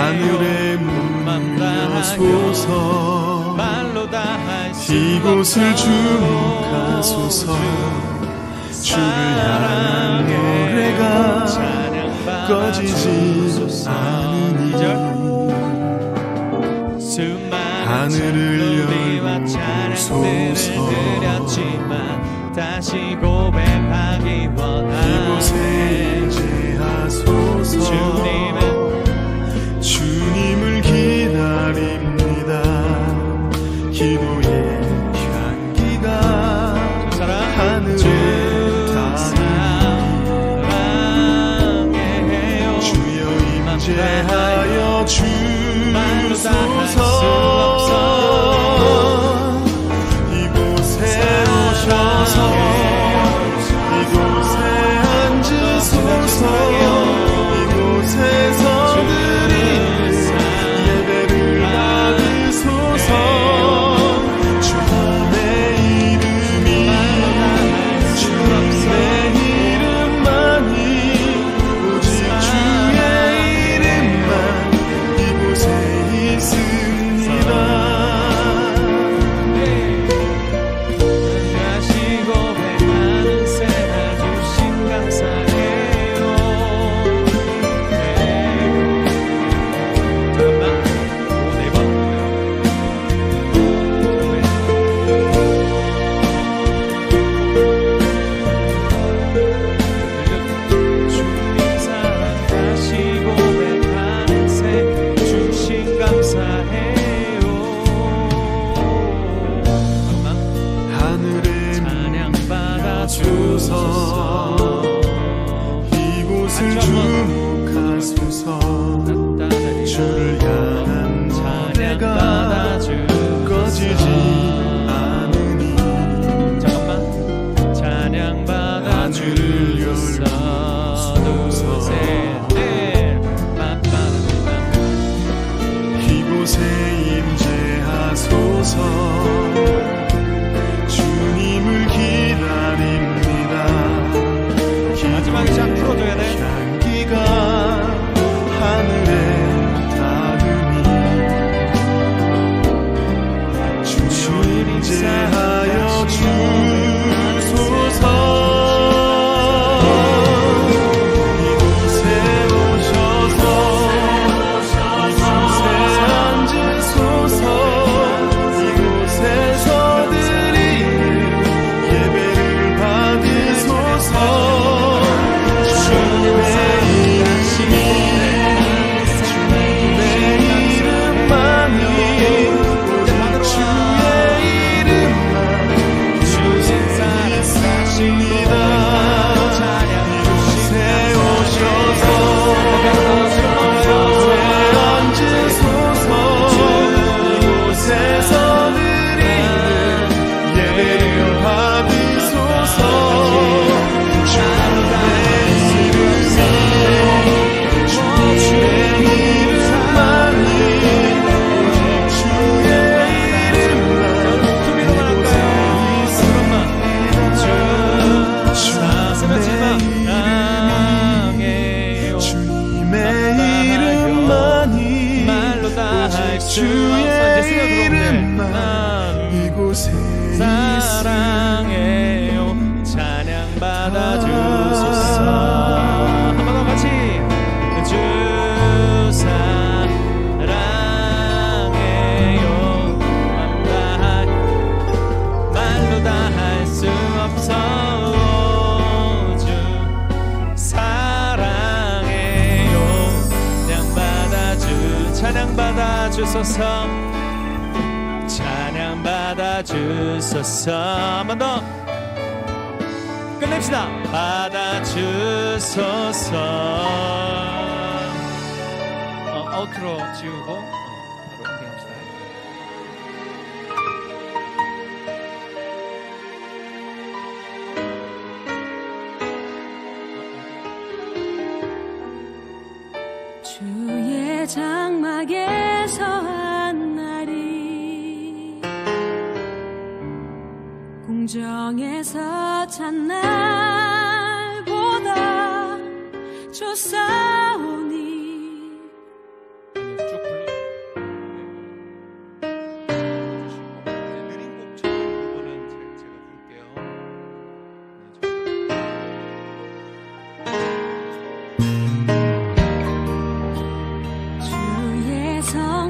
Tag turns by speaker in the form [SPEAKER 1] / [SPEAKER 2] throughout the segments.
[SPEAKER 1] 하늘의 문을 여소서 이곳을 주목하소서 주를 향한 노래가 꺼지지 않으니 하늘을 열어소서
[SPEAKER 2] 다시 고백하기 원하네
[SPEAKER 1] 이곳에 제하소서 주님을 기다립니다 기도의 향기가 하늘에 닿으니 주여 임재하여 주소서 이곳에 오셔서 이곳에 앉으소서 이곳에서 드리는 예배를 받으소서 주님의 이름이 주님의 이름만이 오직 주의 이름만 이곳에 있습니다 이곳을 주목하소서 주를 향한 노래가 꺼지지 않으니 하늘을 열어소서 이곳에 임재하소서 주님을 기다립니다
[SPEAKER 2] 마지막에 쫙 풀어줘야 돼
[SPEAKER 1] 향기가 하늘에 닿으니 주님 임재하여 주소서 이곳에 오셔서 이곳에 앉으소서 이곳에서 드리는 예배를 받으소서 주의 이름만 이곳에
[SPEAKER 2] 사랑해요 찬양 받아주소서 한 번 더 같이 주 사랑해요 말로 다 할 수 없어 주 사랑해요 찬양 받아주소서 찬양 받아주소서 한 번 더 끝냅시다 받아주소서 아웃트로 지우고 바로 엔딩합시다
[SPEAKER 3] 주의 장막에서 한 날이 공정에서 찬 날보다 좋사오니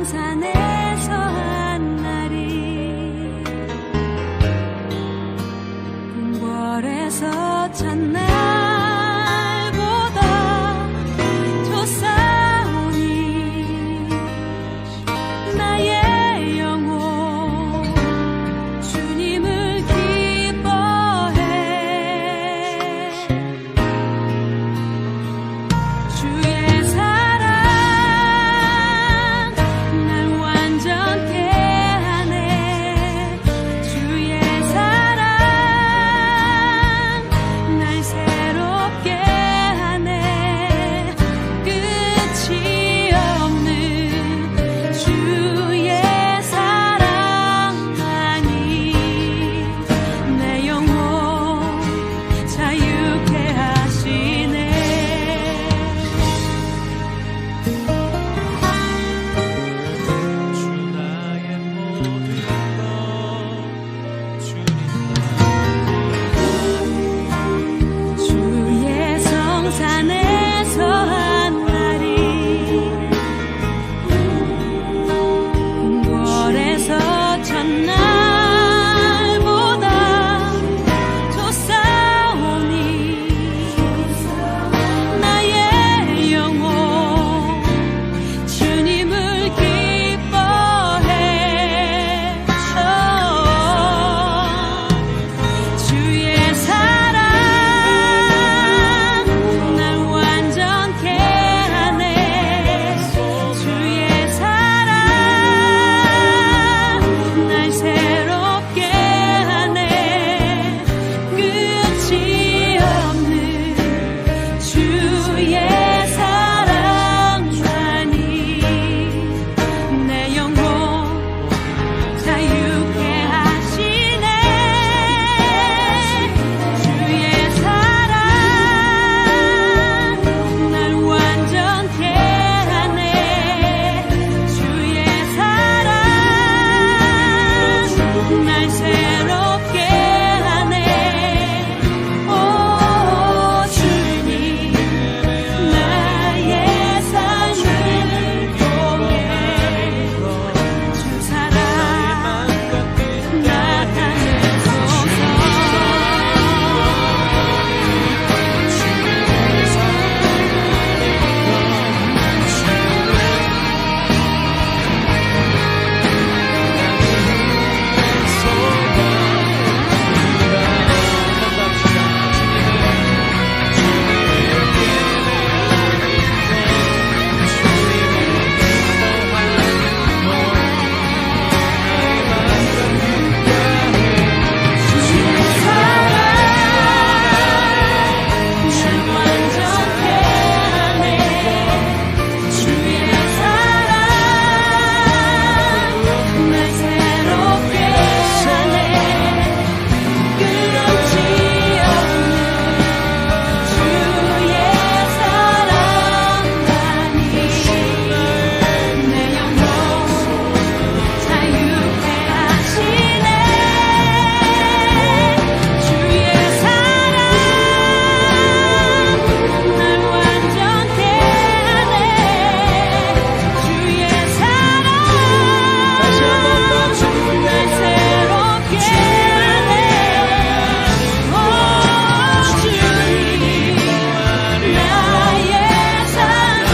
[SPEAKER 3] 성산에서 한 날이 궁궐에서 첫날보다 좋사오니 나의 영혼 주님을 기뻐해. 주의 사랑 날 완전케 하네. 주의 사랑 날 새롭게 하네. 끝이 없는 주의 사랑하니 내 영혼 자유케 하시네.
[SPEAKER 2] 주 나의 모든 것 주님
[SPEAKER 3] 주의 성산에서 한 날이 궁궐에서 첫날보다 좋사오니 나의 영혼 주님을 기뻐해. 주의 사랑 날 완전케 하네. 주의 사랑 날 새롭게 하네. 끝이 없는 주의 사랑하니 내 영혼 자유케 하시네. 주의 사랑 날 완전케 하네. 주의 사랑 날 새롭게 하네. 오 주님 나의 삶을 통해 주 사랑 나타내소서. 주의 사랑 날 완전케 하네. 주의 사랑 날 새롭게 하네. 끝이 없는 주의 사랑하니 내 영혼 자유케 하시네. 주의 사랑 날 완전케 하네. 주의 사랑
[SPEAKER 2] 다시 한번 더
[SPEAKER 3] 날 새롭게 하네. 오 주님 나의 삶을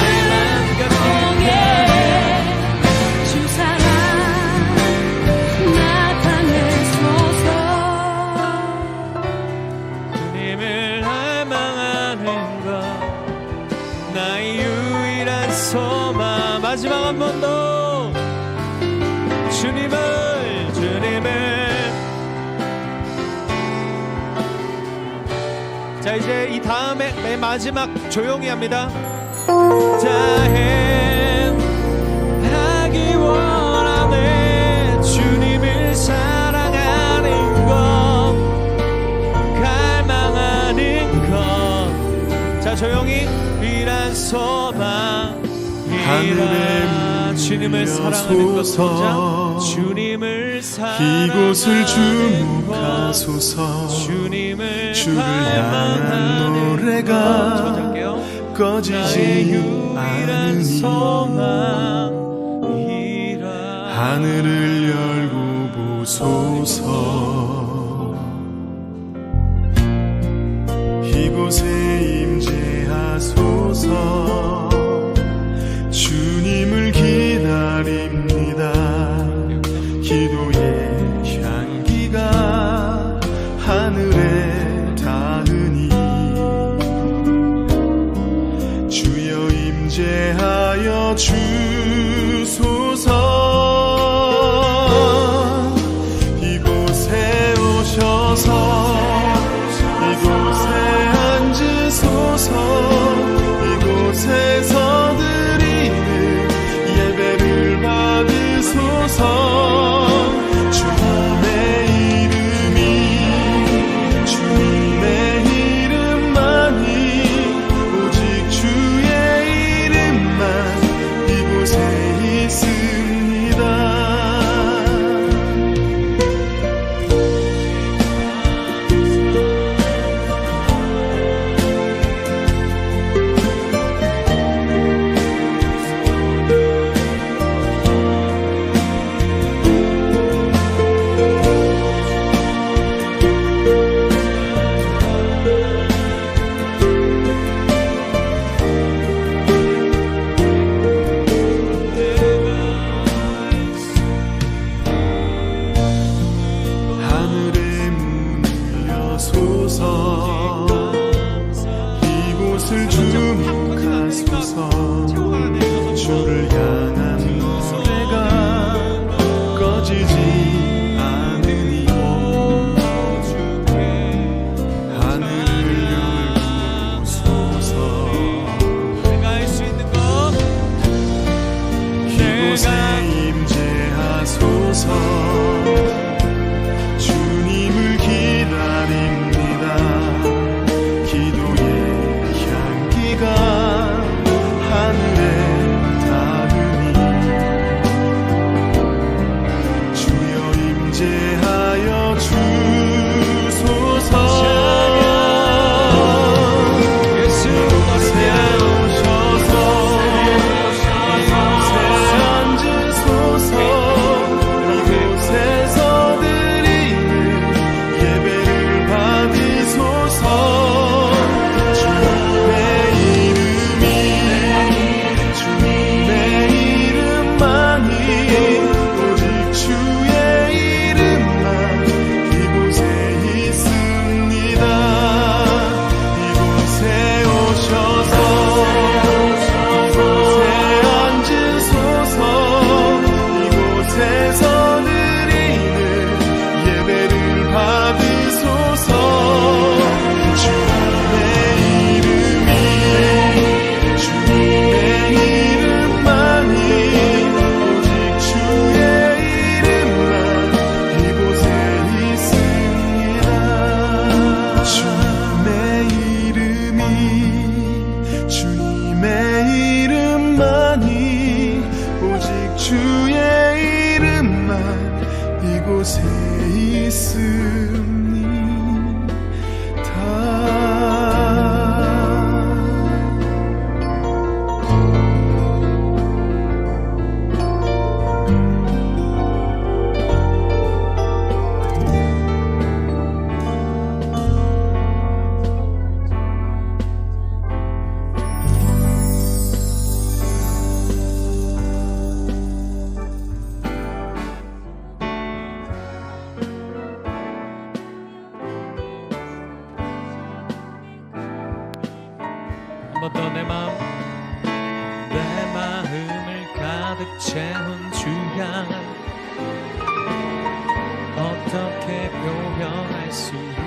[SPEAKER 3] 통해 주 사랑 나타내소서.
[SPEAKER 2] 주님을 갈망하는 것 나의 유일한 소망. 마지막 한 번 더 주님을 자 이제 이 다음에 맨 마지막 조용히 합니다. 자행하기 원하네. 주님을 사랑하는 것 갈망하는 것. 자 조용히 위란 소망
[SPEAKER 1] 하늘에
[SPEAKER 2] 주님을 사랑하는 것
[SPEAKER 1] 물려소서.
[SPEAKER 2] 주님을 사랑하는
[SPEAKER 1] 이곳을
[SPEAKER 2] 것
[SPEAKER 1] 주목하소서.
[SPEAKER 2] 주님을
[SPEAKER 1] 주를 향한
[SPEAKER 2] 갈망하는
[SPEAKER 1] 노래가
[SPEAKER 2] 것. 저절게요.
[SPEAKER 1] 꺼지지
[SPEAKER 2] 나의 유일한
[SPEAKER 1] 않으니
[SPEAKER 2] 소망
[SPEAKER 1] 하늘을 열고 보소서. 이곳에 임재하소서. 주님을 기다립니다. 기도의 향기가 하늘에 닿으니 주여 임재하여 주소서. 이곳에 오셔서 이곳에 앉으소서. 이곳에서 드리는 예배를 받으소서. 주님의 이름이 주님의 이름만이 오직 주의 이름만 이곳에 있습니다. 하늘의 문을 여소서. 이곳을 주목하소서. 주를 향한 노래가 꺼지지 않으니 하늘을 열고소서.
[SPEAKER 2] 내가 할 수 있는 것
[SPEAKER 1] 이곳에 임재하소서. 주님을 기다립니다. 기도의 향기가 하늘에 닿으니 주여 임재하여 주소서. 이곳에 오셔서 이곳에 앉으소서. 이곳에서 드리는 예배를 받으소서. 주님의 이름이 주님의 이름만이 오직 주의 이름만 이곳에 있습니다. 이곳에 오셔서 이곳에 앉으소서. 이곳에서 드리는 예배를 받으소서. 주님의 이름이 주님의 이름만이 오직 주의 이름만 이곳에 있습니다. 주님의 이름이 주님의 이름만이 오직 주의 이름만 이곳에 있습니다.
[SPEAKER 2] 한 번 더 내 마음을 가득 채운 주야 어떻게 표현할 수많은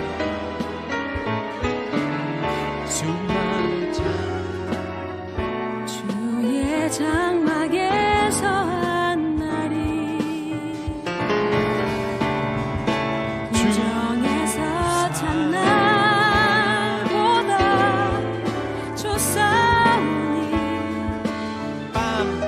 [SPEAKER 3] 주의 장막에서 한 날이 궁정에서 찬날보다 좋사오니
[SPEAKER 2] 빰빰빰빰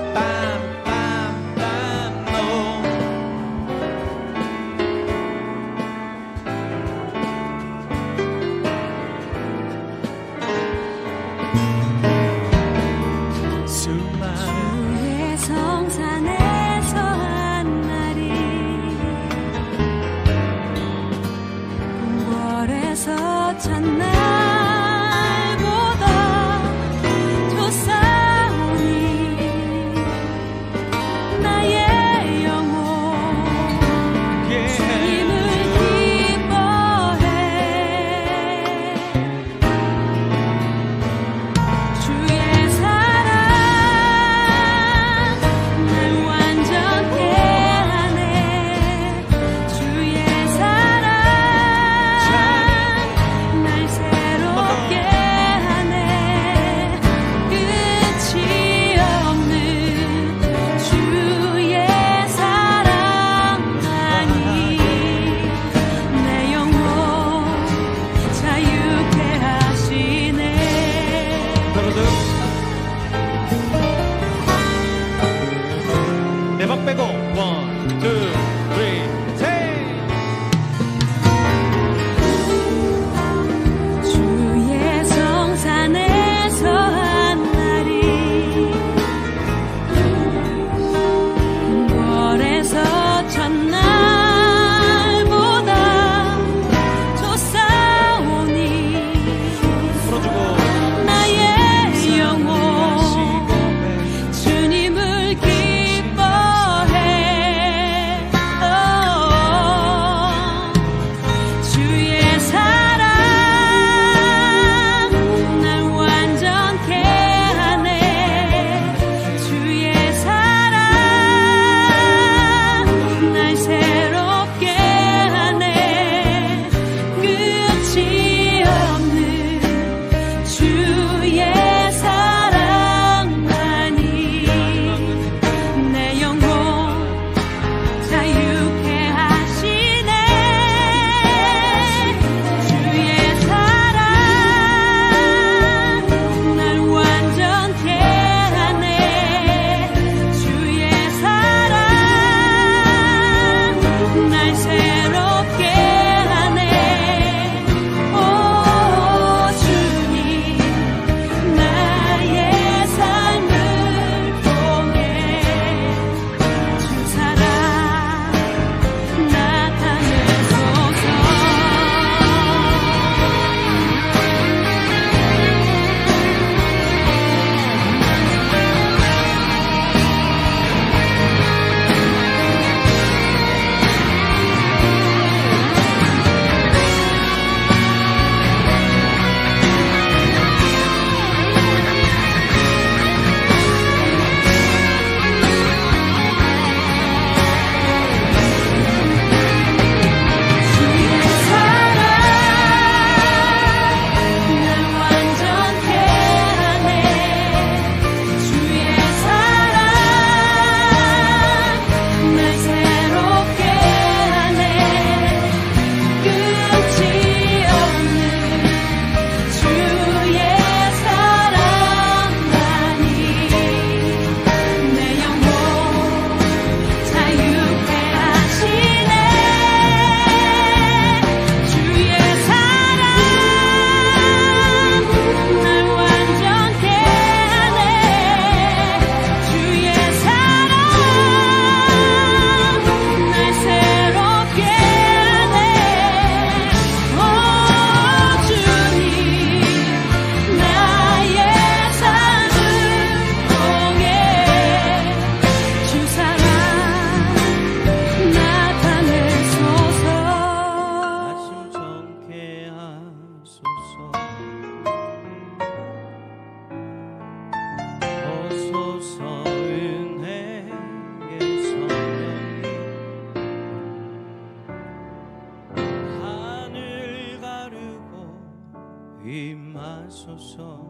[SPEAKER 2] 하소서.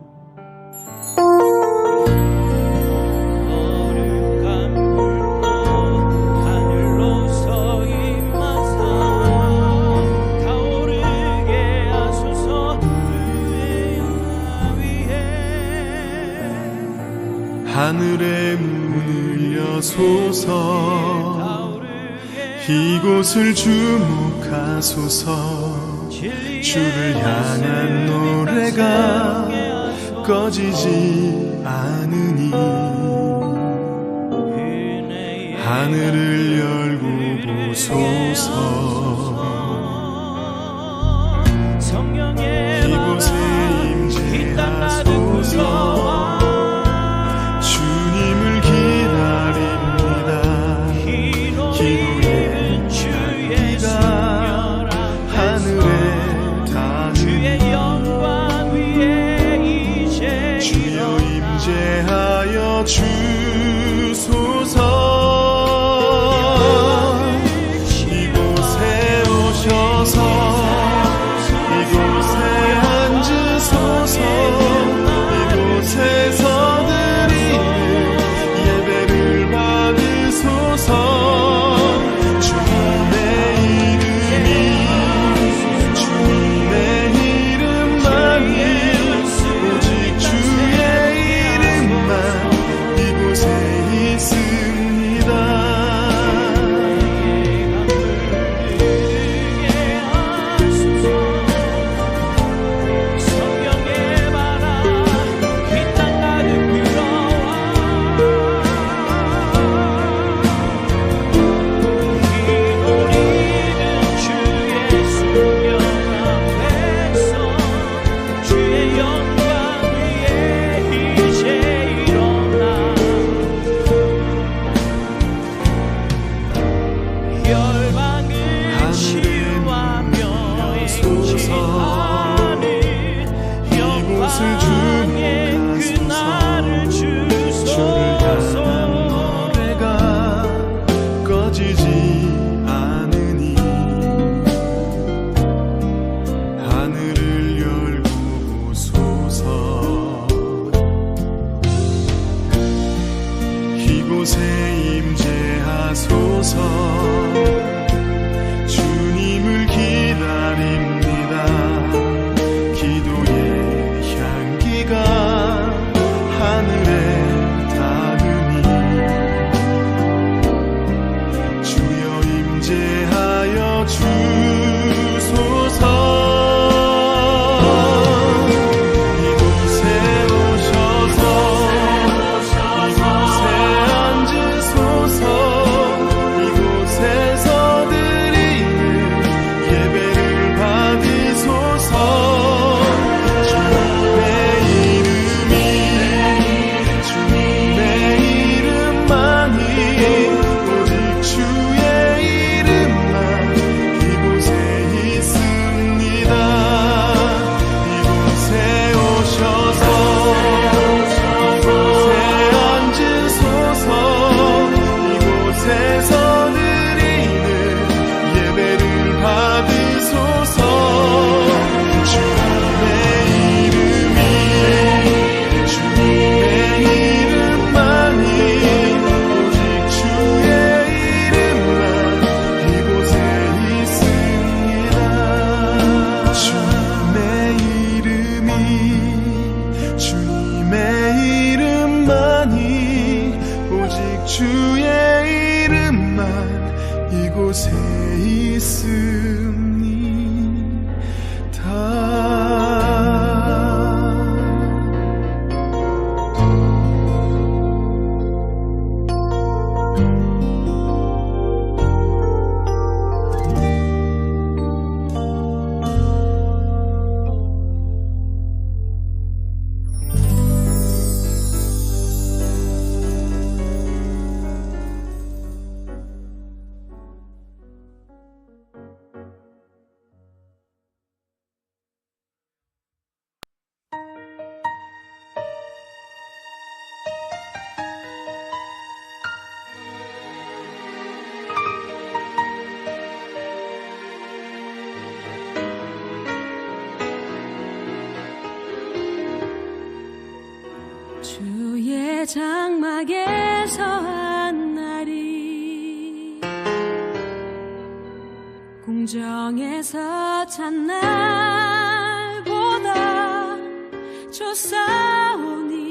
[SPEAKER 2] 거룩한 불꽃 하늘로서 임하사 타오르게 하소서. 위에
[SPEAKER 1] 하늘의 문을 여소서 이곳을 주목하소서. 주를 향한 노래가 꺼지지 않으니 하늘을 열고 보소서. 이곳에 임재하소서. 주님을 기다립니다. 기도의 향기가 하늘에
[SPEAKER 2] 주의 영광 위에 이제
[SPEAKER 1] 주여 임재하여 주소서. 이곳에 오셔서 이곳에 앉으소서. 이곳에서 드리는 예배를 받으소서. 주님의 이름이 주님의 이름만이 오직 주의 이름만 이곳에 있습니다.
[SPEAKER 2] 성령의 바람 이 땅 가득 불어와 기도리는 주의 순결한 백성 주의 영광 위에 이제 일어나 열방을 치유하며 행진하는 영광의 그날을 주소서.
[SPEAKER 1] 노래가 꺼지지 않으니 하늘을 열고 보소서. 이곳에 임재하소서. 주님을 기다립니다. 기도의 향기가 하늘에 닿으니 주여 임재하여 주소서. 이곳에 오셔서 이곳에 앉으소서. 이곳에서 드리는 예배를 받으소서. 주님의 이름이 주님의 이름만이 오직 주의 이름만 이곳에 있습니다. 이곳에 오셔서 이곳에 앉으소서. 이곳에서 드리는 예배를 받으소서. 주님의 이름이 주님의 이름만이 오직 주의 이름만 이곳에 있습니다. 주님의 이름이 주님의 이름만이 오직 주의 이름만 이곳에 있습니다.
[SPEAKER 3] 장막에서 한 날이 궁정에서 찬 날보다 좋사오니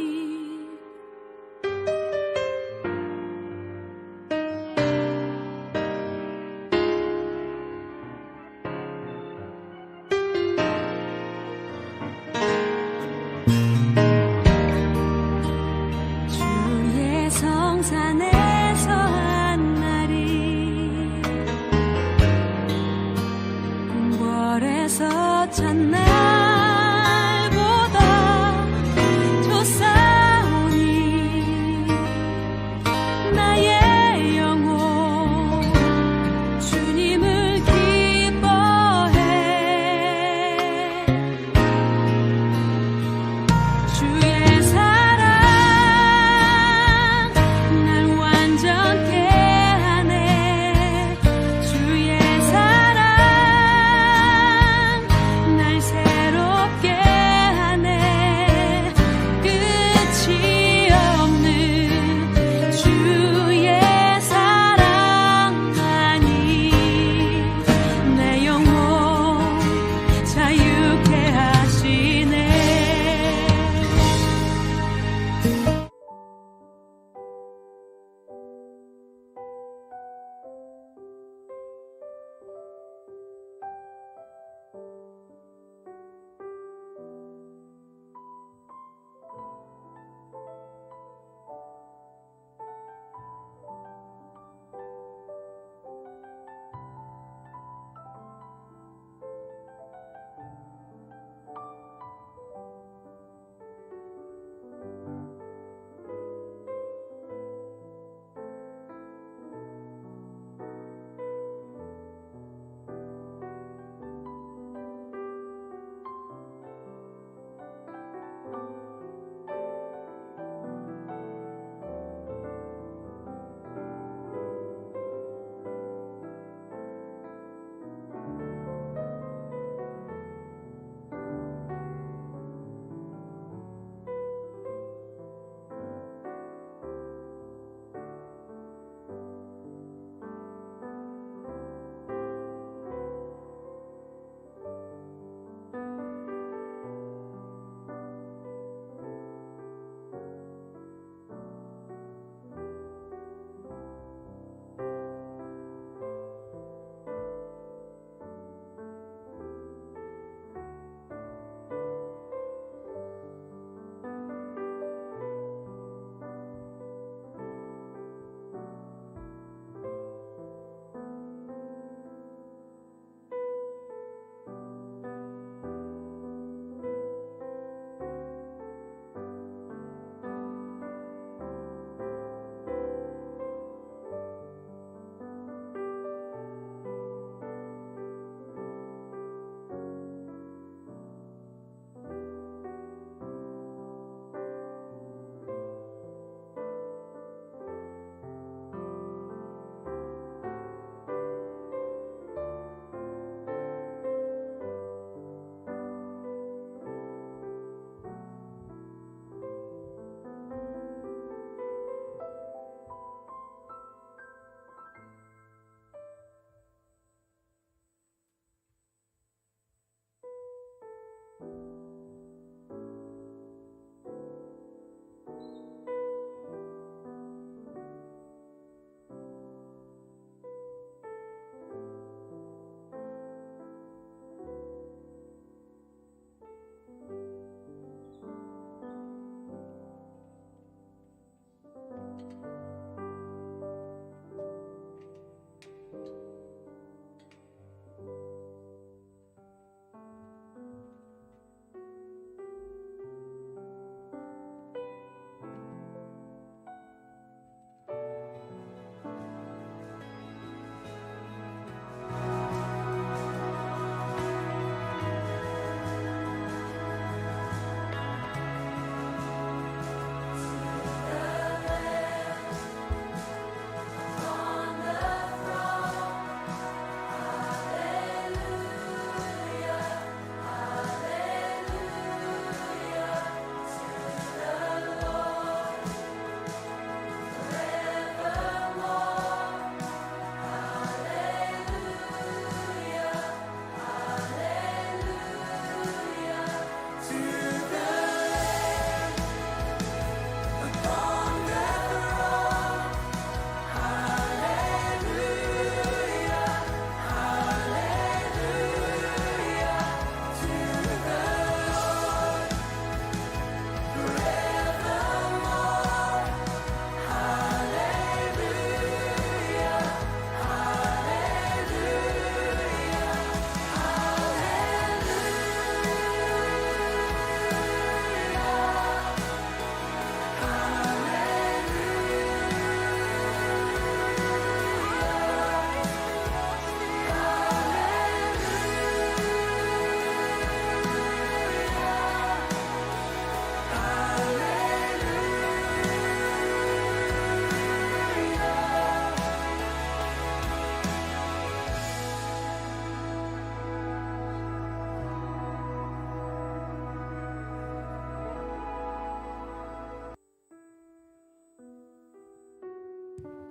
[SPEAKER 3] 주의 성산에서 한 날이 궁궐에서 찬 날보다 좋사오니 나의 영혼 주님을 기뻐해 주의 사랑 날 완전케 하네 주의 사랑 날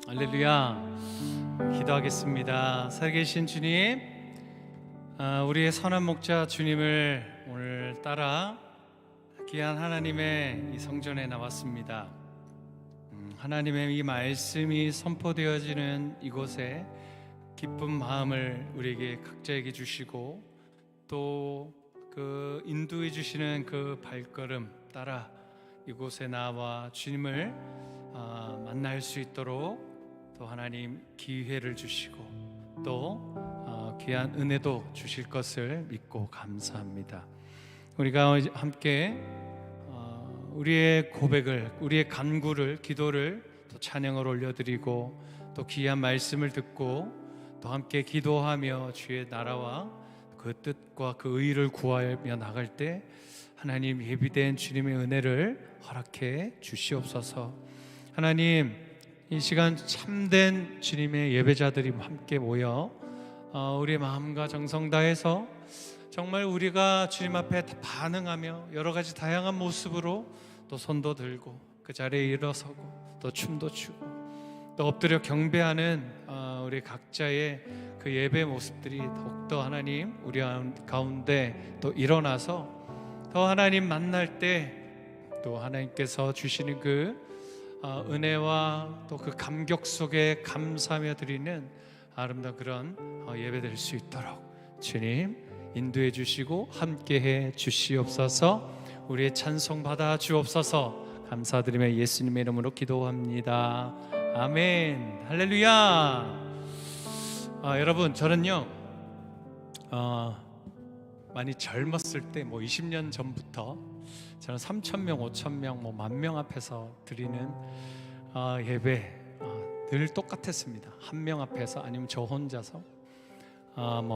[SPEAKER 4] 할렐루야. 기도하겠습니다. 살아계신 주님, 우리의 선한 목자 주님을 오늘 따라 귀한 하나님의 이 성전에 나왔습니다. 하나님의 이 말씀이 선포되어지는 이곳에 기쁜 마음을 우리에게 각자에게 주시고 또 그 인도해 주시는 그 발걸음 따라 이곳에 나와 주님을 만날 수 있도록 또 하나님 기회를 주시고 또 귀한 은혜도 주실 것을 믿고 감사합니다. 우리가 함께 우리의 고백을, 우리의 간구를, 기도를 또 찬양을 올려드리고 또 귀한 말씀을 듣고 또 함께 기도하며 주의 나라와 그 뜻과 그 의를 구하며 나갈 때 하나님 예비된 주님의 은혜를 허락해 주시옵소서. 하나님, 이 시간 참된 주님의 예배자들이 함께 모여 우리의 마음과 정성 다해서 정말 우리가 주님 앞에 반응하며 여러 가지 다양한 모습으로 또 손도 들고 그 자리에 일어서고 또 춤도 추고 또 엎드려 경배하는 우리 각자의 그 예배 모습들이 더욱더 하나님 우리 가운데 또 일어나서 더 하나님 만날 때 또 하나님께서 주시는 그 은혜와 또 그 감격 속에 감사하며 드리는 아름다운 그런 예배 될 수 있도록 주님 인도해 주시고 함께해 주시옵소서. 우리의 찬송 받아 주옵소서. 감사드리며 예수님의 이름으로 기도합니다. 아멘. 할렐루야. 여러분, 저는요 많이 젊었을 때 20년 전부터 저는 3,000명, 5,000명, 10,000명 앞에서 드리는 예배 늘 똑같았습니다. 한 명 앞에서 아니면 저 혼자서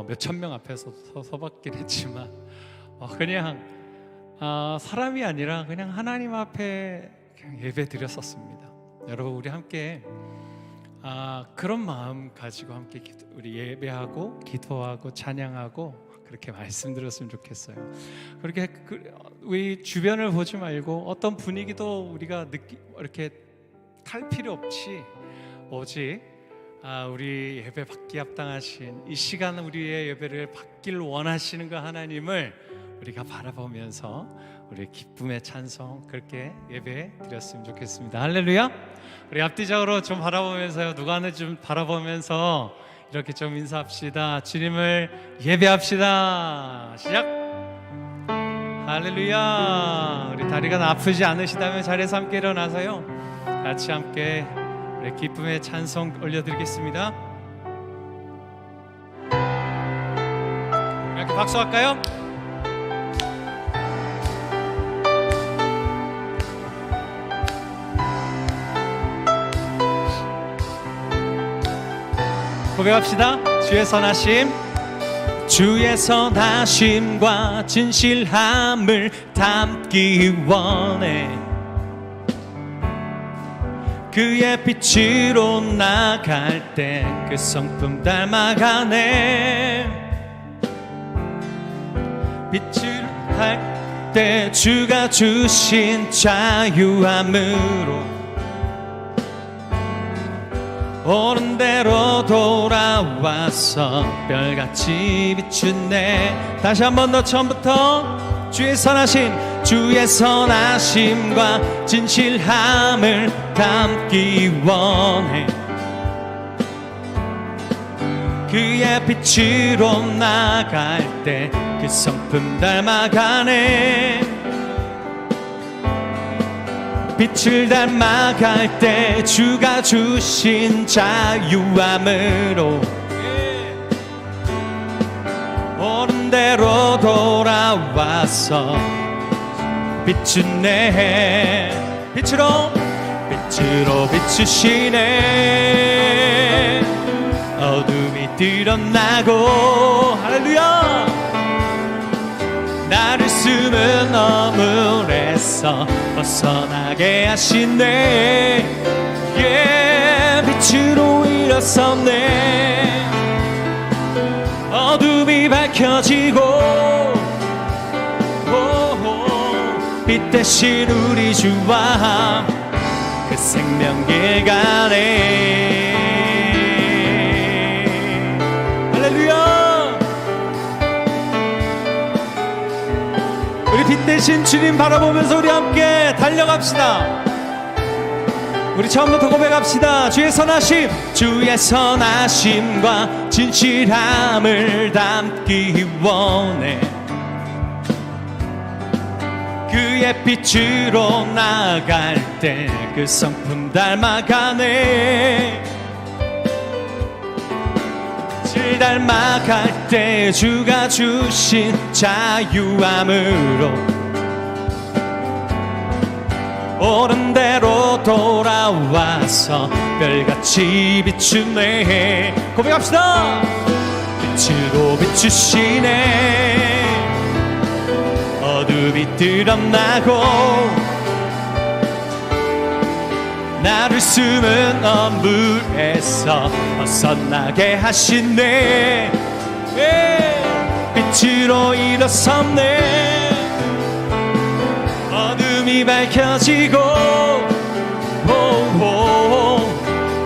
[SPEAKER 4] 몇천 명 앞에서 서봤긴 했지만 그냥 사람이 아니라 그냥 하나님 앞에 그냥 예배 드렸었습니다. 여러분, 우리 함께 그런 마음 가지고 함께 우리 예배하고 기도하고 찬양하고 그렇게 말씀드렸으면 좋겠어요. 그렇게 우리 주변을 보지 말고 어떤 분위기도 우리가 이렇게 탈 필요 없이 오직 우리 예배 받기 합당하신 이 시간 우리의 예배를 받길 원하시는 그 하나님을 우리가 바라보면서 우리 기쁨의 찬송 그렇게 예배 드렸으면 좋겠습니다. 할렐루야. 우리 앞뒤적으로 좀 바라보면서요, 누가 하는지 좀 바라보면서 이렇게 좀 인사합시다. 주님을 예배합시다. 시작. 할렐루야. 우리 다리가 아프지 않으시다면 자리에서 함께 일어나서요, 같이 함께 우리 기쁨의 찬송 올려드리겠습니다. 이렇게 박수할까요? 고백합시다. 주의 선하심, 주의 선하심과 진실함을 담기 원해. 그의 빛으로 나갈 때 그 성품 닮아가네. 빛을 할 때 주가 주신 자유함으로 오는 대로 돌아와서 별같이 비추네. 다시 한 번 더 처음부터. 주의 선하심과 진실함을 담기 원해. 그의 빛으로 나갈 때 그 성품 닮아가네. 빛을 닮아갈 때 주가 주신 자유함으로 오는 대로 돌아와서 비추네. 빛으로 비추시네. 어둠이 드러나고 할렐루야. 나를 숨은 어물에서 벗어나게 하시네. 빛으로 일어섰네. 어둠이 밝혀지고 빛 대신 우리 주와 그 생명길 가네.
[SPEAKER 5] 되신 주님 바라보면서 우리 함께 달려갑시다. 우리 처음부터 고백합시다. 주의 선하심, 주의 선하심과 진실함을 담기 원해. 그의 빛으로 나갈 때 그 성품 닮아가네. 질 닮아갈 때 주가 주신 자유함으로 옳은 대로 돌아와서 별같이 비추네. 고백합시다. 빛으로 비추시네. 어둠이 드러나고 나를 숨은 엄물에서 벗어나게 하시네. 빛으로 일어섰네. 어둠이 밝혀지고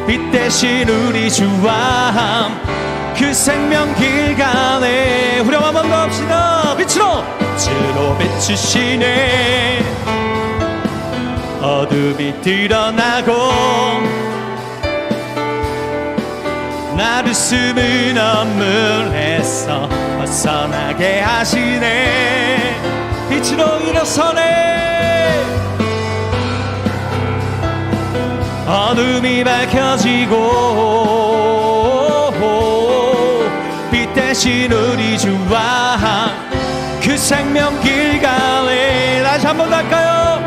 [SPEAKER 5] 빛 대신 우리 주와 함 그 생명길 가네. 후렴 한번 더 합시다. 빛으로 비추시네. 어둠이 드러나고 나를 숨은 엄물에서 벗어나게 하시네. 빛으로 일어서네. 어둠이 밝혀지고 빛 대신 우리 주와 그 생명길 가네. 다시 한번 할까요?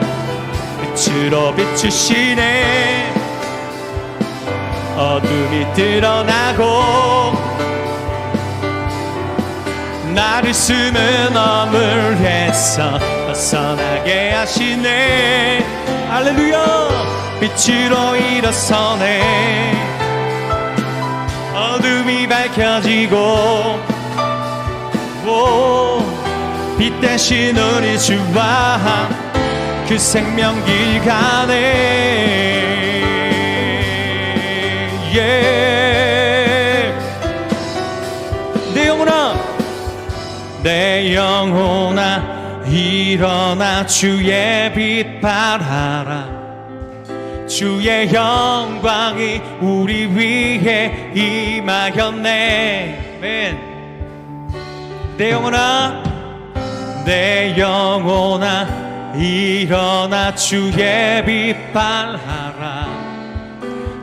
[SPEAKER 5] 빛으로 비추시네. 어둠이 드러나고 나를 숨은 어물에서 벗어나게 하시네. 할렐루야. 빛으로 일어서네. 어둠이 밝혀지고 빛 대신 우리 주와 그 생명길 가네. 내 영혼아, 내 영혼아 일어나 주의 빛 발하라. 주의 영광이 우리 위에 임하였네. 내 영혼아, 내 영혼아 일어나 주의 빛 발하라.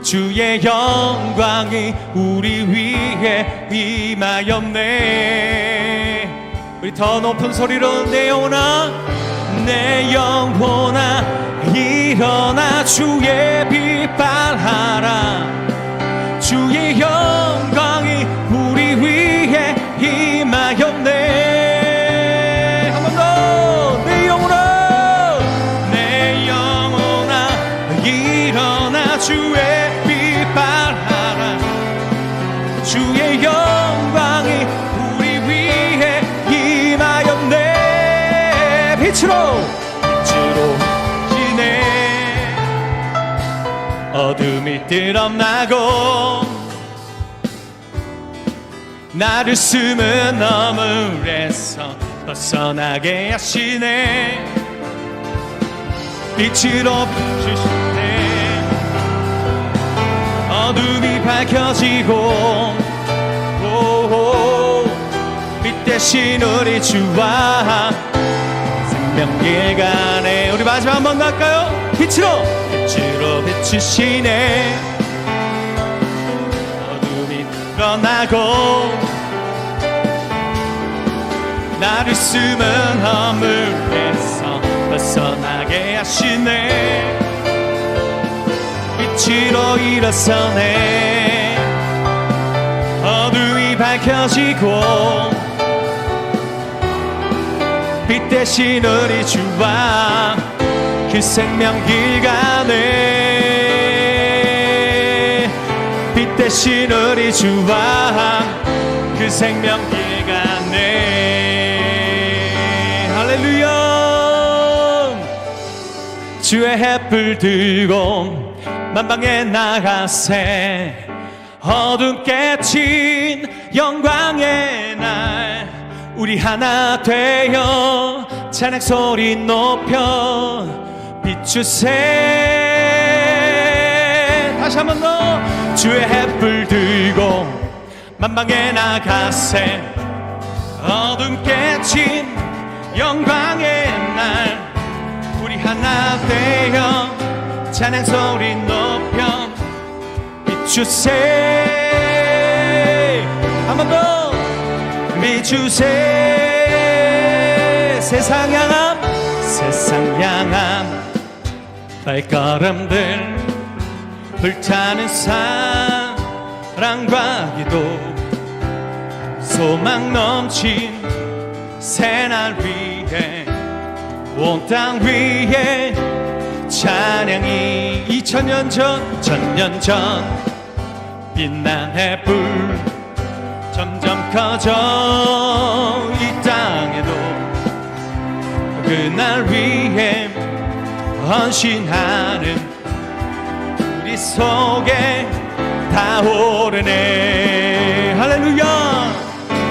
[SPEAKER 5] 주의 영광이 우리 위에 임하였네. 우리 더 높은 소리로 내 영혼아, 내 영혼아 일어나 주의 빛 발하라. 주의 영광이 우리 위에 임하였네. 한 번 더. 내 영혼아, 내 영혼아 일어나 주의 빛 발하라. 주의 영광이 우리 위에 임하였네. 빛으로 지네. 어둠이 드러나고 나를 숨은 어물에서 벗어나게 하시네. 빛으로 비추시네. 어둠이 밝혀지고 빛 대신 우리 주와 생명길 가네. 우리 마지막 한 번 더 할까요? 빛으로 비추시네. 어둠이 드러나고 나를 숨은 허물에서 벗어나게 하시네. 빛으로 일어서네. 어둠이 밝혀지고 빛 대신 우리 주와 그 생명길 가네. 빛 대신 우리 주와 그 생명길 가네. 할렐루야. 주의 햇불 들고 만방에 나가세. 어둠 깨친 영광의 날 우리 하나 되어 찬양 소리 높여 비추세. 다시 한 번 더. 주의 햇불 들고 만방에 나가세. 어둠 깨친 영광의 날 우리 하나 되어 찬양 소리 높여 비추세. 한 번 더. 비추세. 세상 향한 발걸음들 불타는 사랑과 기도 소망 넘친 새날 위해 온 땅 위에 찬양이 2000년 전 1000년 전 빛난 햇불 점점 커져 이 땅에도 그날 위해 헌신하는 우리 속에 타오르네. 할렐루야.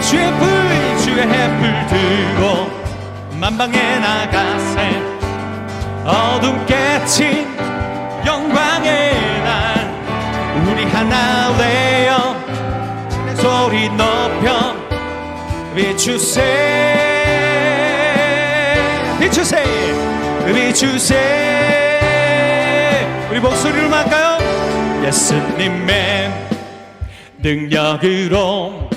[SPEAKER 5] 주의 햇불 들고 만방에 나가세. 어둠 깨친 영광의 날 우리 하나 되어 소리 높여 비추세. 비추세. 우리 목소리를 할까요? 예수님의 능력으로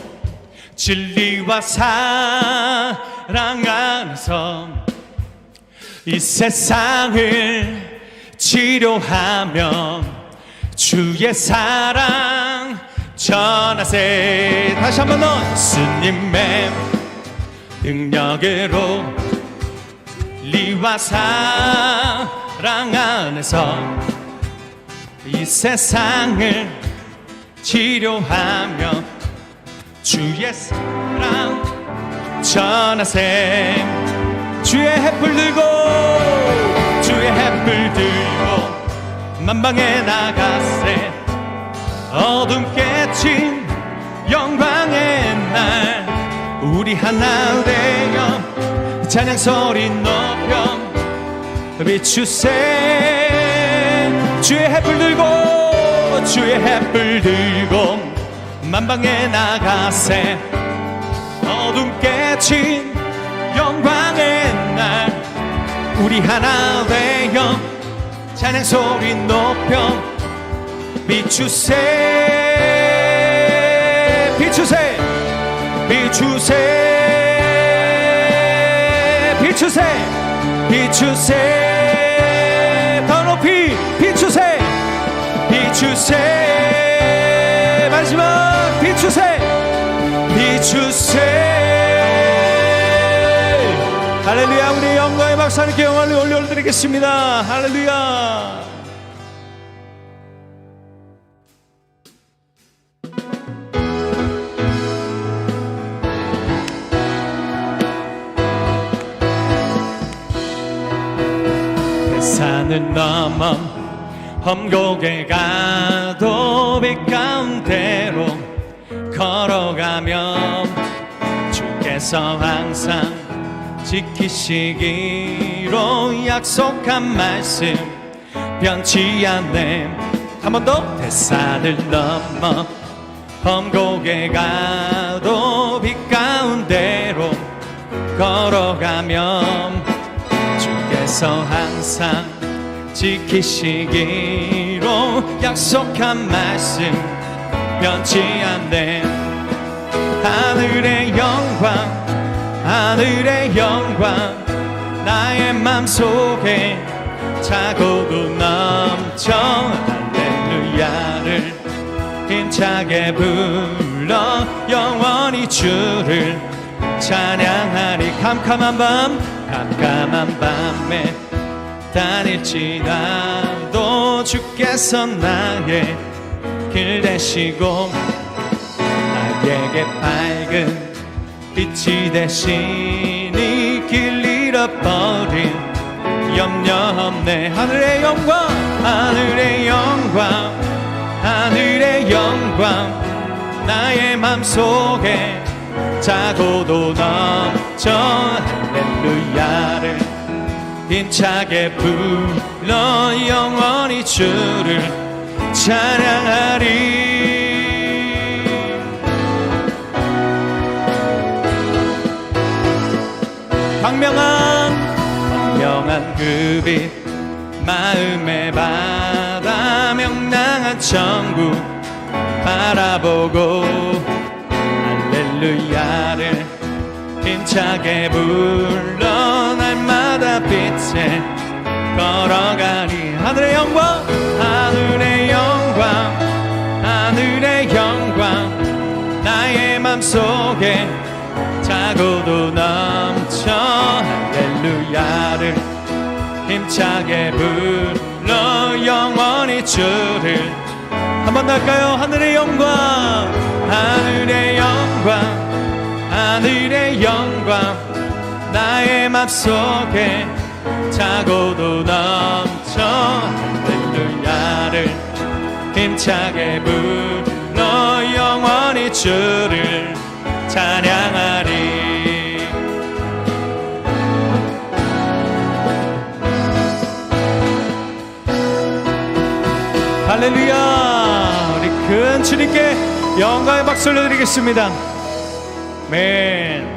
[SPEAKER 5] 진리와 사랑 안에서 이 세상을 치료하며 주의 사랑 전하세. 다시 한 번 더. 예수님의 능력으로 진리와 사랑 안에서 이 세상을 치료하며 주의 사랑 전하세. 주의 햇불 들고 만방에 나가세. 어둠 깨친 영광의 날 우리 하나 되어 찬양 소리 높여 비추세. 주의 햇불 들고 만방에 나가세. 어둠 깨친 영광의 날 우리 하나 되어 찬양 소리 높여 비추세. 비추세. 더 높이 비추세. 마지막 비추세. 할렐루야. 우리 영광의 박사님께 영광을 올려드리겠습니다. 할렐루야. 산을 넘어 험곡에 가도 빛 가운데로 걸어가면 주께서 항상 지키시기로 약속한 말씀 변치 않네. 한 번 더. 대산을 넘어 험곡에 가도 빛 가운데로 걸어가면 주께서 항상 지키시기로 약속한 말씀 변치 않네. 하늘의 영광 나의 맘속에 차고도 넘쳐 할렐루야를 힘차게 불러 영원히 주를 찬양하리. 캄캄한 밤에 다닐지라도 주께서 나의 길 되시고 나에게 밝은 빛이 되시니 길 잃어버린 염려 없네. 하늘의 영광 나의 맘속에 차고도 넘쳐 할렐루야 할렐루야를 힘차게 불러 영원히 주를 찬양하리. 광명한 그 빛 마음의 바다 명랑한 천국 바라보고 할렐루야를 힘차게 불러 날마다 빛에 걸어가니 하늘의 영광 하늘의 영광 하늘의 영광 나의 맘속에 차고도 넘쳐 할렐루야를 힘차게 불러 영원히 주를 한 번 더 할까요? 하늘의 영광 하늘의 영광 하늘의 영광 나의 맘속에 차고도 넘쳐 할렐루야를 힘차게 불러 영원히 주를 찬양하리. 할렐루야. 우리 큰 주님께 영광의 박수 올려드리겠습니다. 아멘.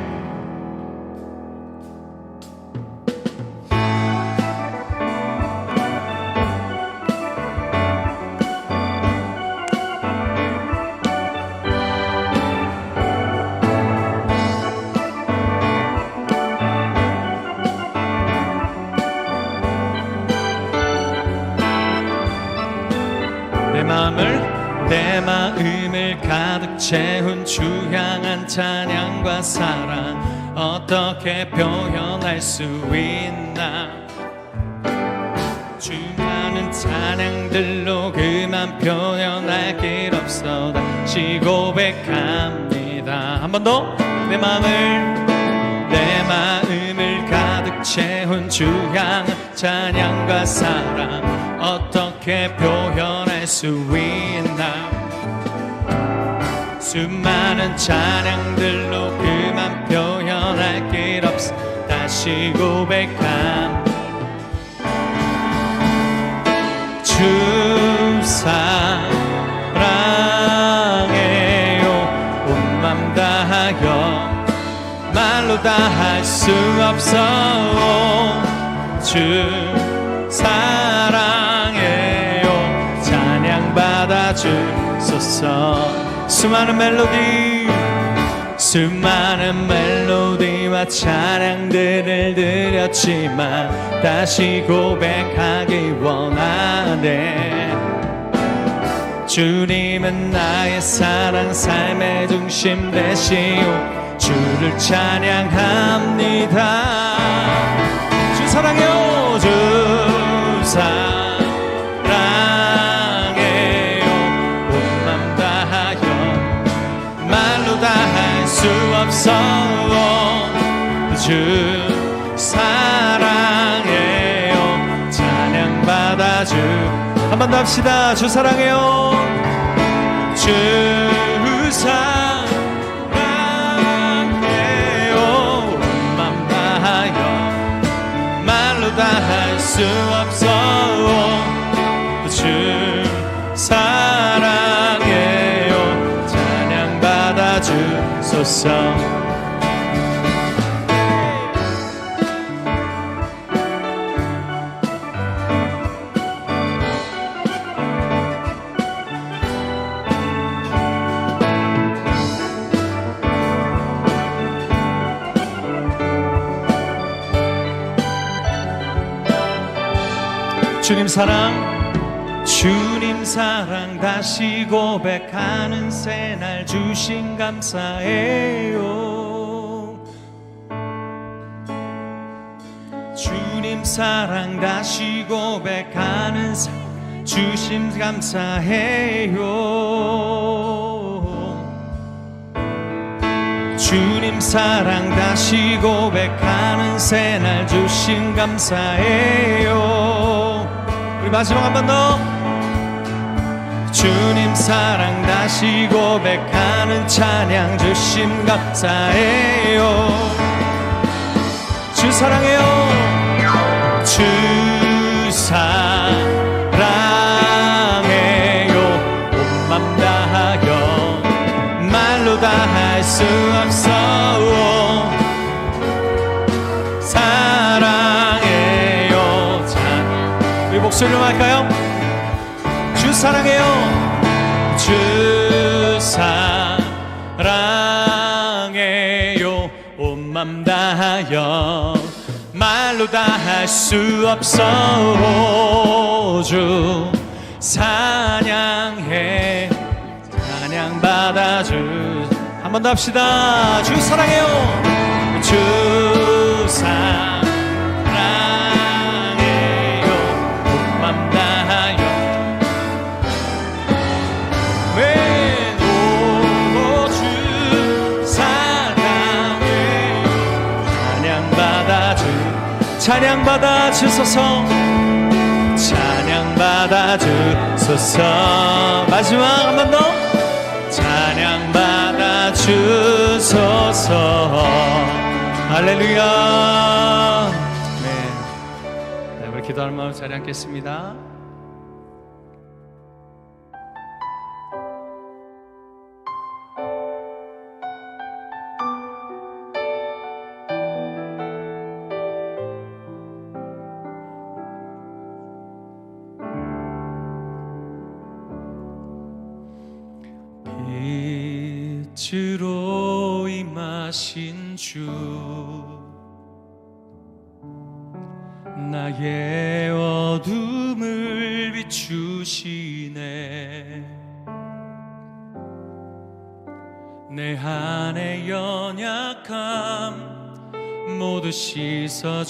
[SPEAKER 5] 내 마음을 가득 채운 주 향한 찬양과 사랑 어떻게 표현할 수 있나. 주 많은 찬양들로 그만 표현할 길 없어 다시 고백합니다. 한 번 더. 내 마음을 가득 채운 주 향한 찬양과 사랑 어떻게 표현할 수 있나. 수많은 찬양들로 그만 표현할 길 없어 다시 고백함. 주 사랑해요 온 맘 다하여 말로 다 할 수 없어. 주 사랑해요 찬양 받아주소서. 수많은 멜로디와 찬양들을 드렸지만 다시 고백하기 원하네. 주님은 나의 사랑 삶의 중심 되시오 주를 찬양합니다. 주 사랑해요 주 사랑해요 온 맘 다하여 말로 다 할 수 없어. 주 사랑해요 찬양 받아주. 한 번 더 합시다. 주 사랑해요 주 사랑해요 온 맘 다하여 말로 다 할 수 없어. 주 사랑해요 찬양 받아주소서. 주님 사랑 다시 고백하는 새날 주신 감사해요. 주님 사랑 다시 고백하는 주심 감사해요. 주님 사랑 다시 고백하는 새날 주심 감사해요. 우리 마지막 한 번 더. 주님 사랑 다시 고백하는 찬양 주심 감사해요. 주 주 사랑해요. 주 사랑해요. 온 맘 다하여 말로 다 할 수 없어. 사랑해요. 자, 우리 목소리로 할까요? 주 사랑해요. 주 사랑해요. 온 맘 다하여 말로 다 할 수 없어. 주 찬양해. 찬양 받아주. 한 번 더 합시다. 주 사랑해요. 주 사랑해요. 온 맘 다하여 주 사랑해. 찬양 받아 주소서. 찬양 받아 주소서. 마지막 한 번 더. 찬양 받아 주소서. 할렐루야. 네, 우리 기도하는 마음 자리 앉겠습니다. 빛으로 임하신 주, 나의 어둠을 비추시네. 내 안의 연약함 모두 씻어주시고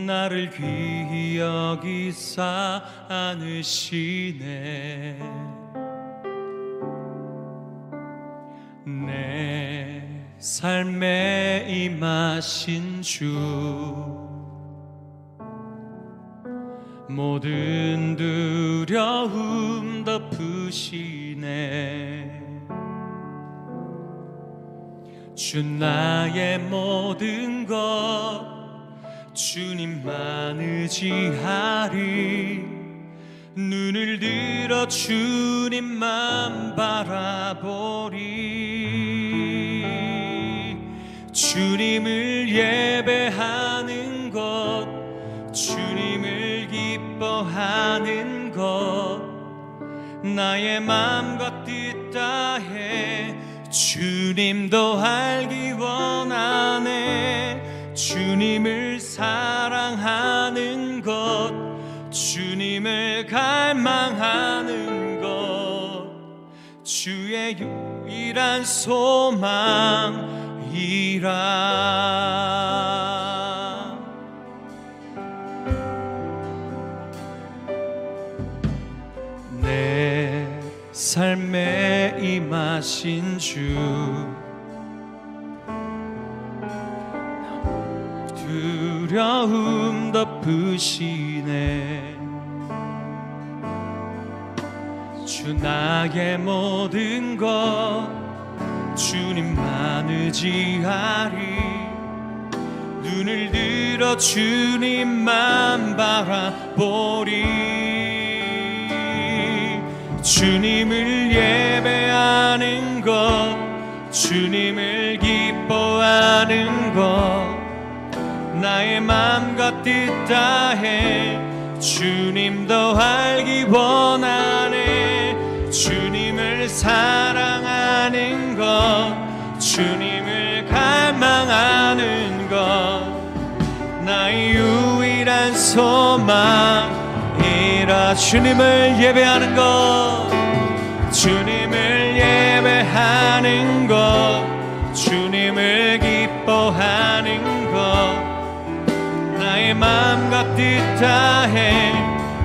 [SPEAKER 5] 나를 귀히 여기사 안으시네. 내 삶에 임하신 주, 모든 두려움 덮으시네. 주 나의 모든 것 주님만 의지하리. 눈을 들어 주님만 바라보리. 주님을 예배하는 것, 주님을 기뻐하는 것, 나의 마음과 뜻 다해 주님도 알기 원하네. 주님을 사랑하는 것, 주님을 갈망하는 것, 주의 유일한 소망이라. 내 삶에 임하신 주, 두려움 덮으시네. 주 나의 모든 것 주님만 의지하리. 눈을 들어 주님만 바라보리. 주님을 예배하는 것, 주님을 기뻐하는 것, 나의 마음과 뜻 다해 주님도 알기 원하네. 주님을 사랑하는 것, 주님을 갈망하는 것, 나의 유일한 소망이라. 주님을 예배하는 것, 주님을 예배하는 것, 주님을 기뻐하는 것, 나의 마음과 뜻 다해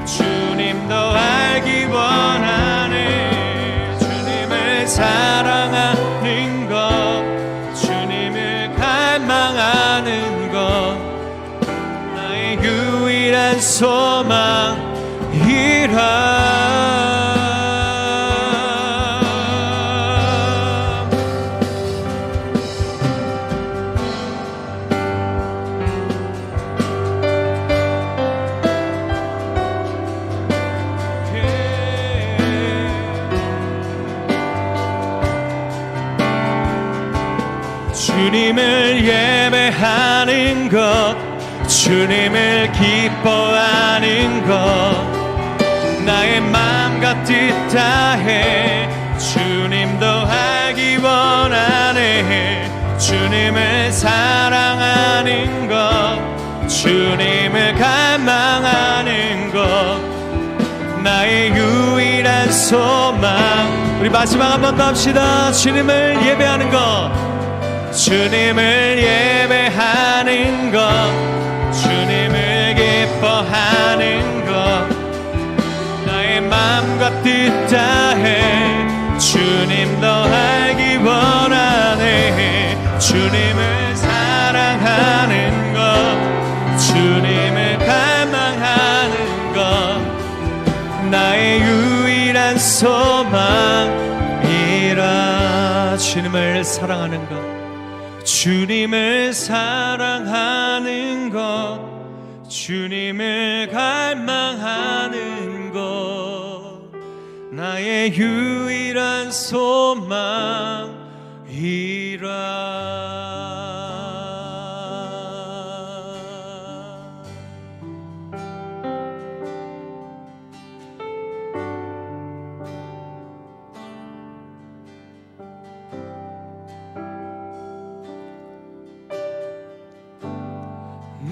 [SPEAKER 5] 주님도 알기 원하네. 주님을 사랑하는 것, 주님을 갈망하는 것, 나의 유일한 소망이라. 주님을 예배하는 것, 주님을 기뻐하는 것, 나의 마음과 뜻 다해 주님도 하기 원하네. 주님을 사랑하는 것, 주님을 갈망하는 것, 나의 유일한 소망. 우리 마지막 한 번 더 합시다. 주님을 예배하는 것, 주님을 예배하는 것, 주님을 기뻐하는 것, 나의 마음과 뜻 다해 주님도 알기 원하네. 주님을 사랑하는 것, 주님을 갈망하는 것, 나의 유일한 소망이라. 주님을 사랑하는 것, 주님을 사랑하는 것, 주님을 갈망하는 것, 나의 유일한 소망이라.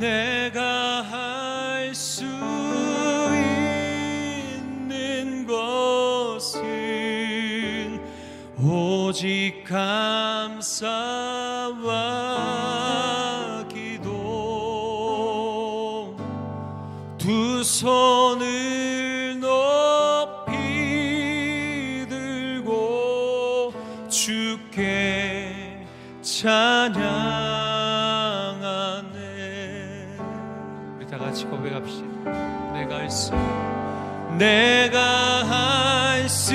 [SPEAKER 5] 내가 할 수 있는 것은 오직 감사와 기도, 두 손을 높이 들고 주께 찬양하네.
[SPEAKER 4] 다 같이 고백합시다.
[SPEAKER 5] 내가 할 수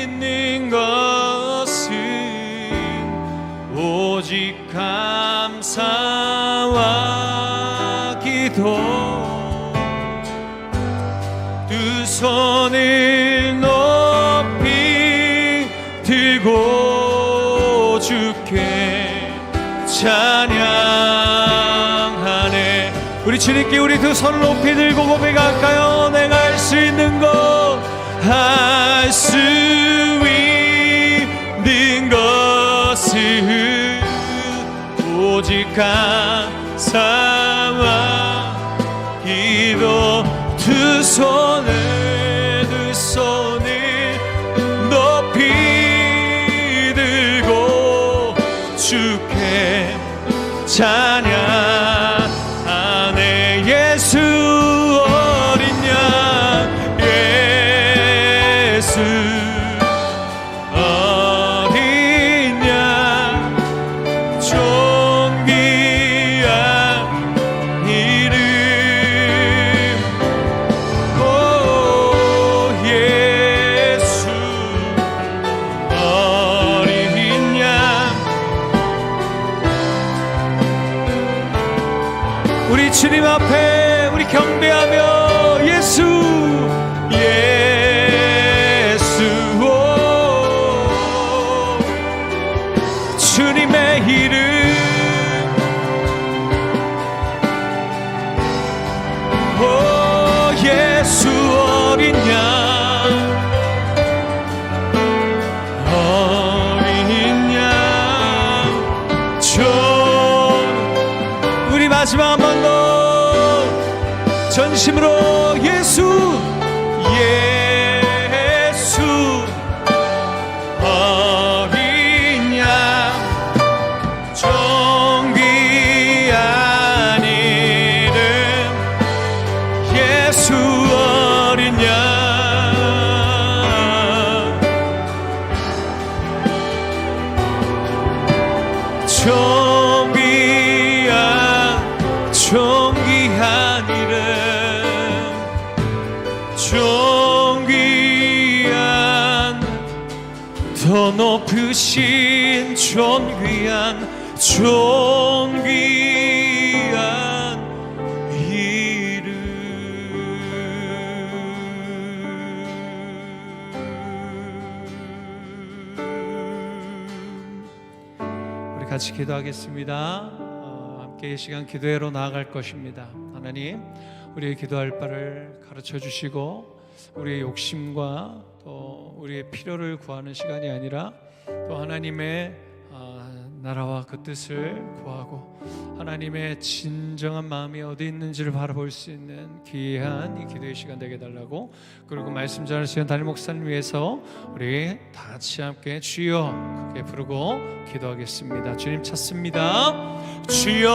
[SPEAKER 5] 있는 것은 오직 감사와 기도, 두 손을 높이 들고 주께 찬양하네. 우리 주님께 우리 두 손을 높이 들고 고백할까요? 내가 할 수 있는 것, 할 수 있는 것은 오직 감사와 기도, 두 손을 높이 들고 주께 찬양하네. 예수 어린 양, 예수 어린 양, 존귀한 이름, 오 예수 어린 양. 우리 주님 앞에 우리 경배하며 예수, 예수, 오 주님의 이름, 오 예수 어린 양, 어린 양, 우리 마지막 한 번 더 전심으로 예수, 예수 어린 양, 존귀한 이름, 예수 어린 양, 존귀한 이름, 존귀한, 더 높으신 존귀한 이름.
[SPEAKER 4] 같이 기도하겠습니다. 함께 이 시간 기도회로 나아갈 것입니다. 하나님, 우리의 기도할 바를 가르쳐 주시고 우리의 욕심과 또 우리의 필요를 구하는 시간이 아니라 또 하나님의 나라와 그 뜻을 구하고 하나님의 진정한 마음이 어디 있는지를 바라볼 수 있는 귀한 이 기도의 시간 되게 해달라고, 그리고 말씀 전하시는 담임 목사님 위해서 우리 다 같이 함께 주여 크게 부르고 기도하겠습니다. 주님 찾습니다. 주여.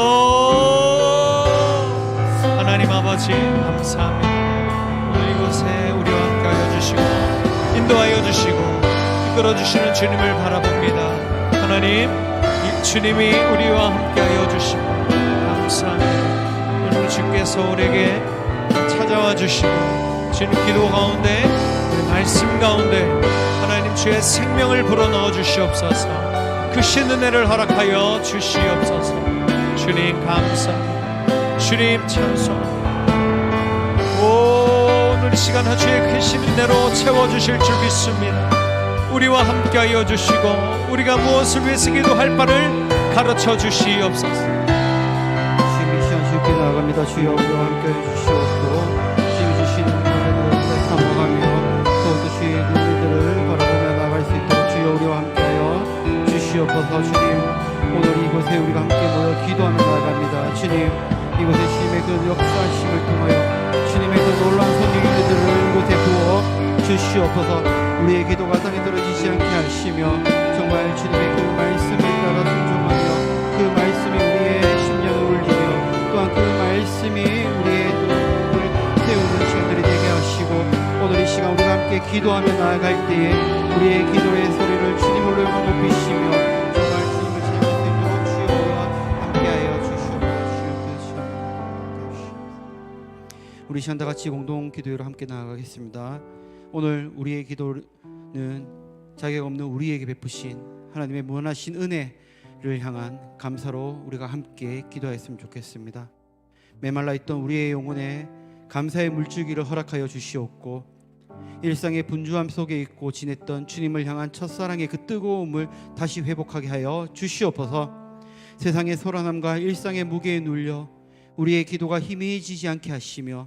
[SPEAKER 4] 하나님 아버지 감사합니다. 오늘 이곳에 우리와 함께 하여 주시고 인도하여 주시고 이끌어 주시는 주님을 바라봅니다. 하나님, 주님이 우리와 함께하여 주시고 감사합니다. 오늘 주께서 우리에게 찾아와 주시고 주님 기도 가운데 우리 말씀 가운데 하나님 주의 생명을 불어넣어 주시옵소서. 크신 은혜를 허락하여 주시옵소서. 주님 감사합니다. 주님 찬송합니다. 오늘 이 시간 주의 크신 은혜로 채워주실 줄 믿습니다. 우리와 함께하여 주시고 우리가 무엇을 위해서 기도할 바를 가르쳐 주시옵소서.
[SPEAKER 6] 주님이 시간 주께 나아갑니다. 주여 우리와 함께해 주시옵고 주님이 주시는 은혜를 사모하며 또 주의 눈들을 바라보며 나아갈 수 있도록 주여 우리와 함께하여 주시옵소서. 주님, 오늘 이곳에 우리가 함께 모여 기도하며 나아갑니다. 주님, 이곳에 주님의 그 역사하심을 통하여 주님의 그 놀라운 손길들을 이곳에 부어 주시옵소서. 우리의 기도가 땅에 떨어지지 않게 하시며 정말 주님의 그 말씀에 따라 순종하며 그 말씀이 우리의 심령을 울리며 또한 그 말씀이 우리의 눈을 세우는 시간들이 되게 하시고 오늘 이 시간 우리가 함께 기도하며 나아갈 때에 우리의 기도의 소리를 주님으로 높이시며 정말 주님을 찬양하며 주여와 함께하여 주시옵소서. 우리 시간 다 같이 공동 기도회로 함께 나아가겠습니다. 오늘 우리의 기도는 자격 없는 우리에게 베푸신 하나님의 무한하신 은혜를 향한 감사로 우리가 함께 기도했으면 좋겠습니다. 메말라 있던 우리의 영혼에 감사의 물줄기를 허락하여 주시옵고 일상의 분주함 속에 있고 지냈던 주님을 향한 첫사랑의 그 뜨거움을 다시 회복하게 하여 주시옵소서. 세상의 소란함과 일상의 무게에 눌려 우리의 기도가 희미해지지 않게 하시며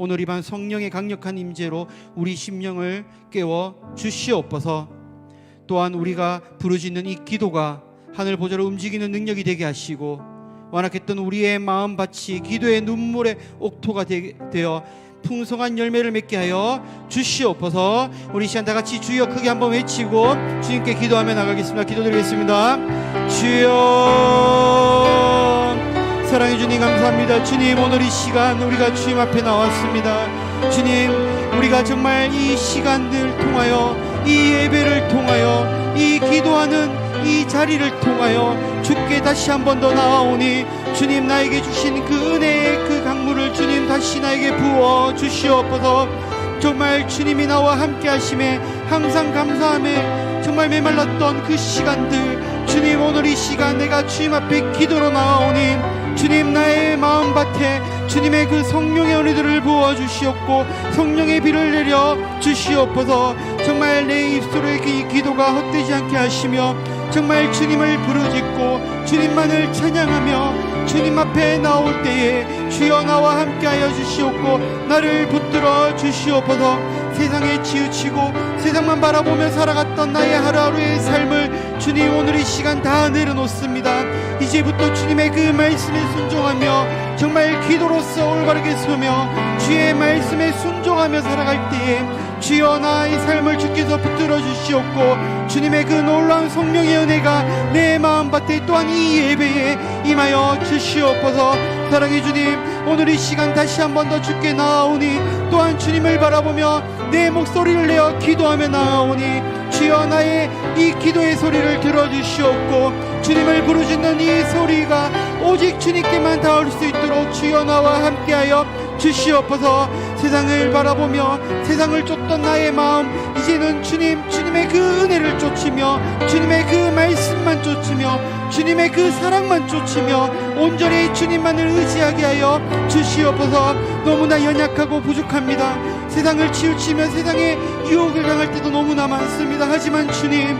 [SPEAKER 6] 오늘 이 밤 성령의 강력한 임재로 우리 심령을 깨워 주시옵소서. 또한 우리가 부르짖는 이 기도가 하늘 보좌로 움직이는 능력이 되게 하시고 완악했던 우리의 마음밭이 기도의 눈물의 옥토가 되어 풍성한 열매를 맺게 하여 주시옵소서. 우리 시간 다 같이 주여 크게 한번 외치고 주님께 기도하며 나가겠습니다. 기도드리겠습니다. 주여, 사랑해 주님 감사합니다. 주님, 오늘 이 시간 우리가 주님 앞에 나왔습니다. 주님, 우리가 정말 이 시간을 통하여 이 예배를 통하여 이 기도하는 이 자리를 통하여 주께 다시 한 번 더 나아오니 주님, 나에게 주신 그 은혜의 그 강물을 주님 다시 나에게 부어 주시옵소서. 정말 주님이 나와 함께 하심에 항상 감사함에 정말 메말랐던 그 시간들 주님, 오늘 이 시간 내가 주님 앞에 기도로 나아오니 주님, 나의 마음밭에 주님의 그 성령의 은혜들을 부어주시옵고 성령의 비를 내려 주시옵소서. 정말 내 입술의 이 기도가 헛되지 않게 하시며 정말 주님을 부르짖고 주님만을 찬양하며 주님 앞에 나올 때에 주여 나와 함께하여 주시옵고 나를 붙들어 주시옵소서. 세상에 치우치고 세상만 바라보며 살아갔던 나의 하루하루의 삶을 주님, 오늘 이 시간 다 내려놓습니다. 이제부터 주님의 그 말씀에 순종하며 정말 기도로서 올바르게 서며 주의 말씀에 순종하며 살아갈 때에 주여 나의 삶을 주께서 붙들어 주시옵고 주님의 그 놀라운 성령의 은혜가 내 마음밭에 또한 이 예배에 임하여 주시옵소서. 사랑해 주님, 오늘 이 시간 다시 한 번 더 주께 나아오니 또한 주님을 바라보며 내 목소리를 내어 기도하며 나아오니 주여 나의 이 기도의 소리를 들어주시옵고 주님을 부르짖는 이 소리가 오직 주님께만 닿을 수 있도록 주여 나와 함께하여 주시옵소서. 세상을 바라보며 세상을 쫓던 나의 마음 이제는 주님의 그 은혜를 쫓으며 주님의 그 말씀만 쫓으며 주님의 그 사랑만 쫓으며 온전히 주님만을 의지하게 하여 주시옵소서. 너무나 연약하고 부족합니다. 세상을 치우치며 세상의 유혹을 당할 때도 너무나 많습니다. 하지만 주님,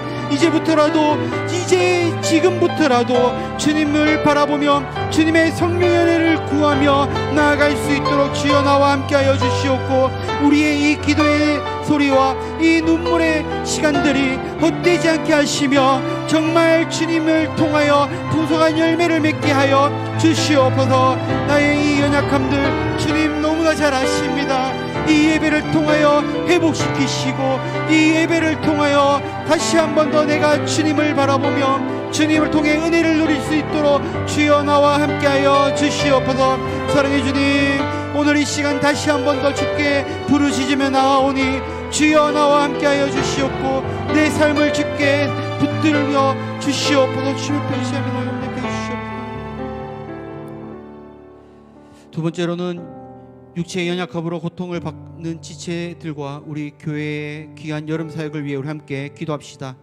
[SPEAKER 6] 지금부터라도 주님을 바라보며 주님의 성령의 은혜를 구하며 나아갈 수 있도록 주여 나와 함께하여 주시옵고, 우리의 이 기도의 소리와 이 눈물의 시간들이 헛되지 않게 하시며 정말 주님을 통하여 풍성한 열매를 맺게 하여 주시옵소서. 나의 이 연약함들 주님 너무나 잘 아십니다. 이 예배를 통하여 회복시키시고 이 예배를 통하여 다시 한 번 더 내가 주님을 바라보며 주님을 통해 은혜를 누릴 수 있도록 주여 나와 함께하여 주시옵소서. 사랑해 주님, 오늘 이 시간 다시 한 번 더 주께 부르짖으며 나아오니 주여 나와 함께하여 주시옵고 내 삶을 주께 붙들며 주시옵소서. 주님을 편시하며 나아갑니다. 주시옵소서. 두 번째로는 육체의 연약함으로 고통을 받는 지체들과 우리 교회의 귀한 여름 사역을 위해 우리 함께 기도합시다.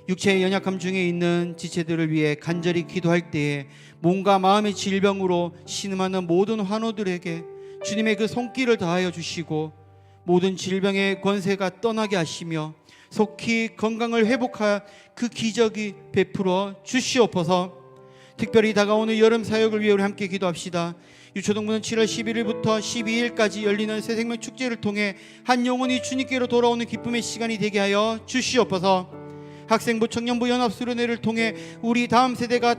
[SPEAKER 6] 육체의 연약함 중에 있는 지체들을 위해 간절히 기도할 때에 몸과 마음의 질병으로 신음하는 모든 환우들에게 주님의 그 손길을 다하여 주시고 모든 질병의 권세가 떠나게 하시며 속히 건강을 회복할 그 기적이 베풀어 주시옵소서. 특별히 다가오는 여름 사역을 위해 우리 함께 기도합시다. 유초동부는 7월 11일부터 12일까지 열리는 새생명 축제를 통해 한 영혼이 주님께로 돌아오는 기쁨의 시간이 되게 하여 주시옵소서. 학생부 청년부 연합수련회를 통해 우리 다음 세대가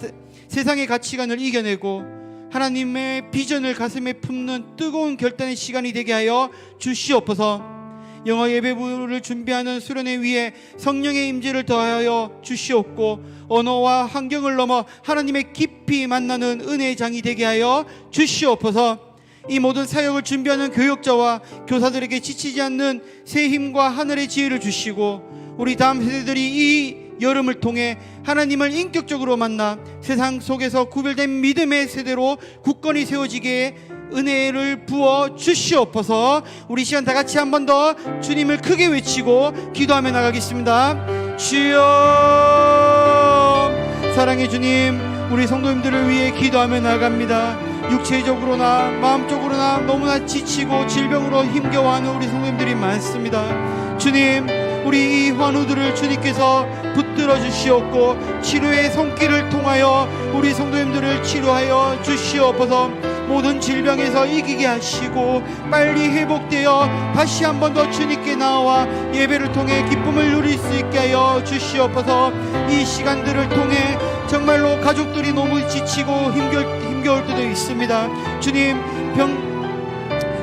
[SPEAKER 6] 세상의 가치관을 이겨내고 하나님의 비전을 가슴에 품는 뜨거운 결단의 시간이 되게 하여 주시옵소서. 영어 예배부를 준비하는 수련회 위에 성령의 임재를 더하여 주시옵고 언어와 환경을 넘어 하나님의 깊이 만나는 은혜의 장이 되게 하여 주시옵소서. 이 모든 사역을 준비하는 교역자와 교사들에게 지치지 않는 새 힘과 하늘의 지혜를 주시고 우리 다음 세대들이 이 여름을 통해 하나님을 인격적으로 만나 세상 속에서 구별된 믿음의 세대로 굳건히 세워지게 은혜를 부어 주시옵소서. 우리 시간 다 같이 한 번 더 주님을 크게 외치고 기도하며 나가겠습니다. 주여, 사랑의 주님, 우리 성도님들을 위해 기도하며 나갑니다. 육체적으로나 마음적으로나 너무나 지치고 질병으로 힘겨워하는 우리 성도님들이 많습니다. 주님, 우리 이 환우들을 주님께서 붙들어 주시옵고 치료의 손길을 통하여 우리 성도님들을 치료하여 주시옵소서. 모든 질병에서 이기게 하시고 빨리 회복되어 다시 한 번 더 주님께 나와 예배를 통해 기쁨을 누릴 수 있게 하여 주시옵소서. 이 시간들을 통해 정말로 가족들이 너무 지치고 힘겨울 때도 있습니다. 주님,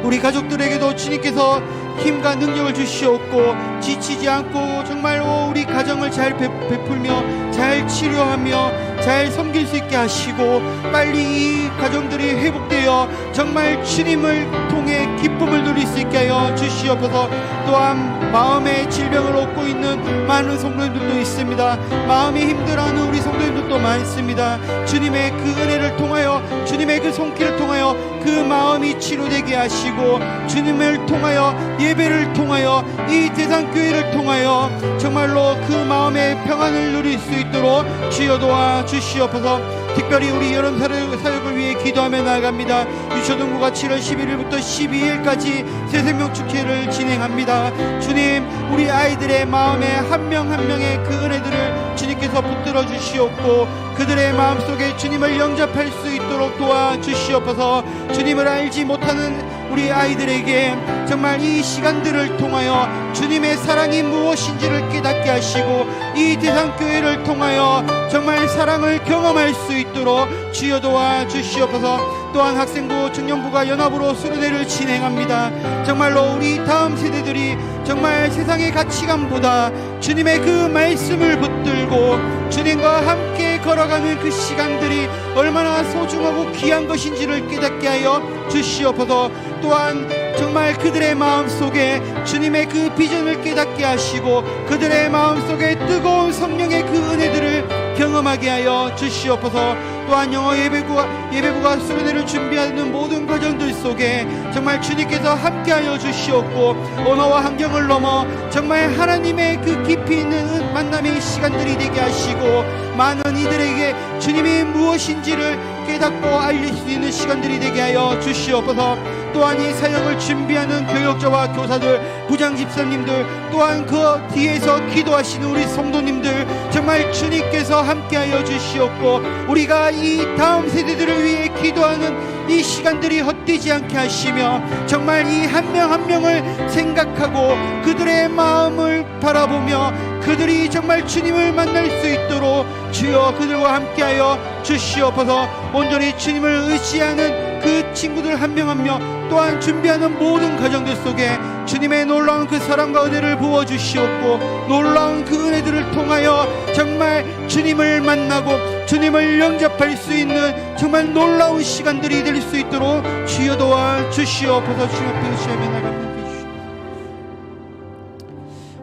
[SPEAKER 6] 우리 가족들에게도 주님께서 힘과 능력을 주시옵고 지치지 않고 정말로 우리 가정을 잘 베풀며 잘 치료하며 잘 섬길 수 있게 하시고 빨리 이 가정들이 회복되어 정말 주님을 통해 기쁨을 누릴 수 있게 하여 주시옵소서. 또한 마음의 질병을 얻고 있는 많은 성도님들도 있습니다. 마음이 힘들어하는 우리 성도님들도 많습니다. 주님의 그 은혜를 통하여 주님의 그 손길을 통하여 그 마음이 치료되게 하시고 주님을 통하여 예배를 통하여 이 대상교회를 통하여 정말로 그 마음의 평안을 누릴 수 있도록 주여 도와 주시옵소서. 특별히 우리 여름 사역을 위해 기도하며 나아갑니다. 유초동부가 7월 11일부터 12일까지 새생명 축제를 진행합니다. 주님, 우리 아이들의 마음에 한 명 한 명의 그 은혜들을 주님께서 붙들어 주시옵고 그들의 마음속에 주님을 영접할 수 있도록 도와주시옵소서. 주님을 알지 못하는 우리 아이들에게 정말 이 시간들을 통하여 주님의 사랑이 무엇인지를 깨닫게 하시고 이 대상교회를 통하여 정말 사랑을 경험할 수 있도록 주여 도와주시옵소서. 또한 학생부 청년부가 연합으로 수련회를 진행합니다. 정말로 우리 다음 세대들이 정말 세상의 가치관보다 주님의 그 말씀을 붙들고 주님과 함께 걸어가는 그 시간들이 얼마나 소중하고 귀한 것인지를 깨닫게 하여 주시옵소서. 또한 정말 그들의 마음속에 주님의 그 비전을 깨닫게 하시고 그들의 마음속에 뜨거운 성령의 그 은혜들을 경험하게 하여 주시옵소서. 또한 영어 예배부가 수련회를 준비하는 모든 과정들 속에 정말 주님께서 함께하여 주시옵고, 언어와 환경을 넘어 정말 하나님의 그 깊이 있는 만남의 시간들이 되게 하시고, 많은 이들에게 주님이 무엇인지를 깨닫고 알릴 수 있는 시간들이 되게 하여 주시옵소서. 또한 이 사역을 준비하는 교역자와 교사들, 부장 집사님들, 또한 그 뒤에서 기도하시는 우리 성도님들, 정말 주님께서 함께하여 주시옵고, 우리가 이 다음 세대들을 위해 기도하는 이 시간들이 헛되지 않게 하시며, 정말 이 한 명 한 명을 생각하고 그들의 마음을 바라보며 그들이 정말 주님을 만날 수 있도록 주여 그들과 함께하여 주시옵소서. 온전히 주님을 의지하는 그 친구들 한 명 한 명, 또한 준비하는 모든 과정들 속에 주님의 놀라운 그 사랑과 은혜를 부어주시옵고, 놀라운 그 은혜들을 통하여 정말 주님을 만나고 주님을 영접할 수 있는 정말 놀라운 시간들이 될 수 있도록 주여 도와 주시옵소서. 주님 앞에 의지하며 나갑니다.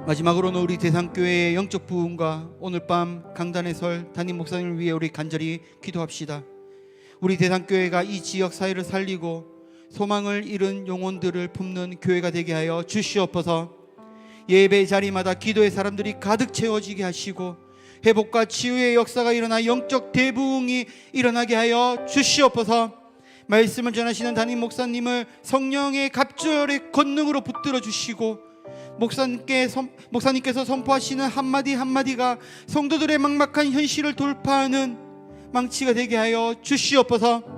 [SPEAKER 6] 마지막으로는 우리 대상교회의 영적 부흥과 오늘 밤 강단의 설 담임 목사님을 위해 우리 간절히 기도합시다. 우리 대상교회가 이 지역 사회를 살리고 소망을 잃은 영혼들을 품는 교회가 되게 하여 주시옵소서. 예배 자리마다 기도의 사람들이 가득 채워지게 하시고, 회복과 치유의 역사가 일어나 영적 대부흥이 일어나게 하여 주시옵소서. 말씀을 전하시는 담임 목사님을 성령의 갑절의 권능으로 붙들어 주시고, 목사님께서 선포하시는 한마디 한마디가 성도들의 막막한 현실을 돌파하는 망치가 되게 하여 주시옵소서.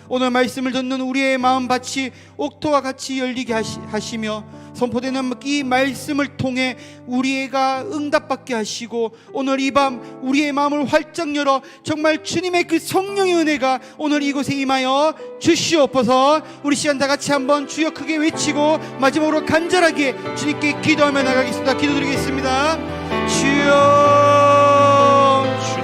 [SPEAKER 6] 오늘 말씀을 듣는 우리의 마음밭이 옥토와 같이 열리게 하시며, 선포되는 이 말씀을 통해 우리가 응답받게 하시고, 오늘 이 밤 우리의 마음을 활짝 열어 정말 주님의 그 성령의 은혜가 오늘 이곳에 임하여 주시옵소서. 우리 시간 다 같이 한번 주여 크게 외치고 마지막으로 간절하게 주님께 기도하며 나가겠습니다. 기도드리겠습니다. 주여,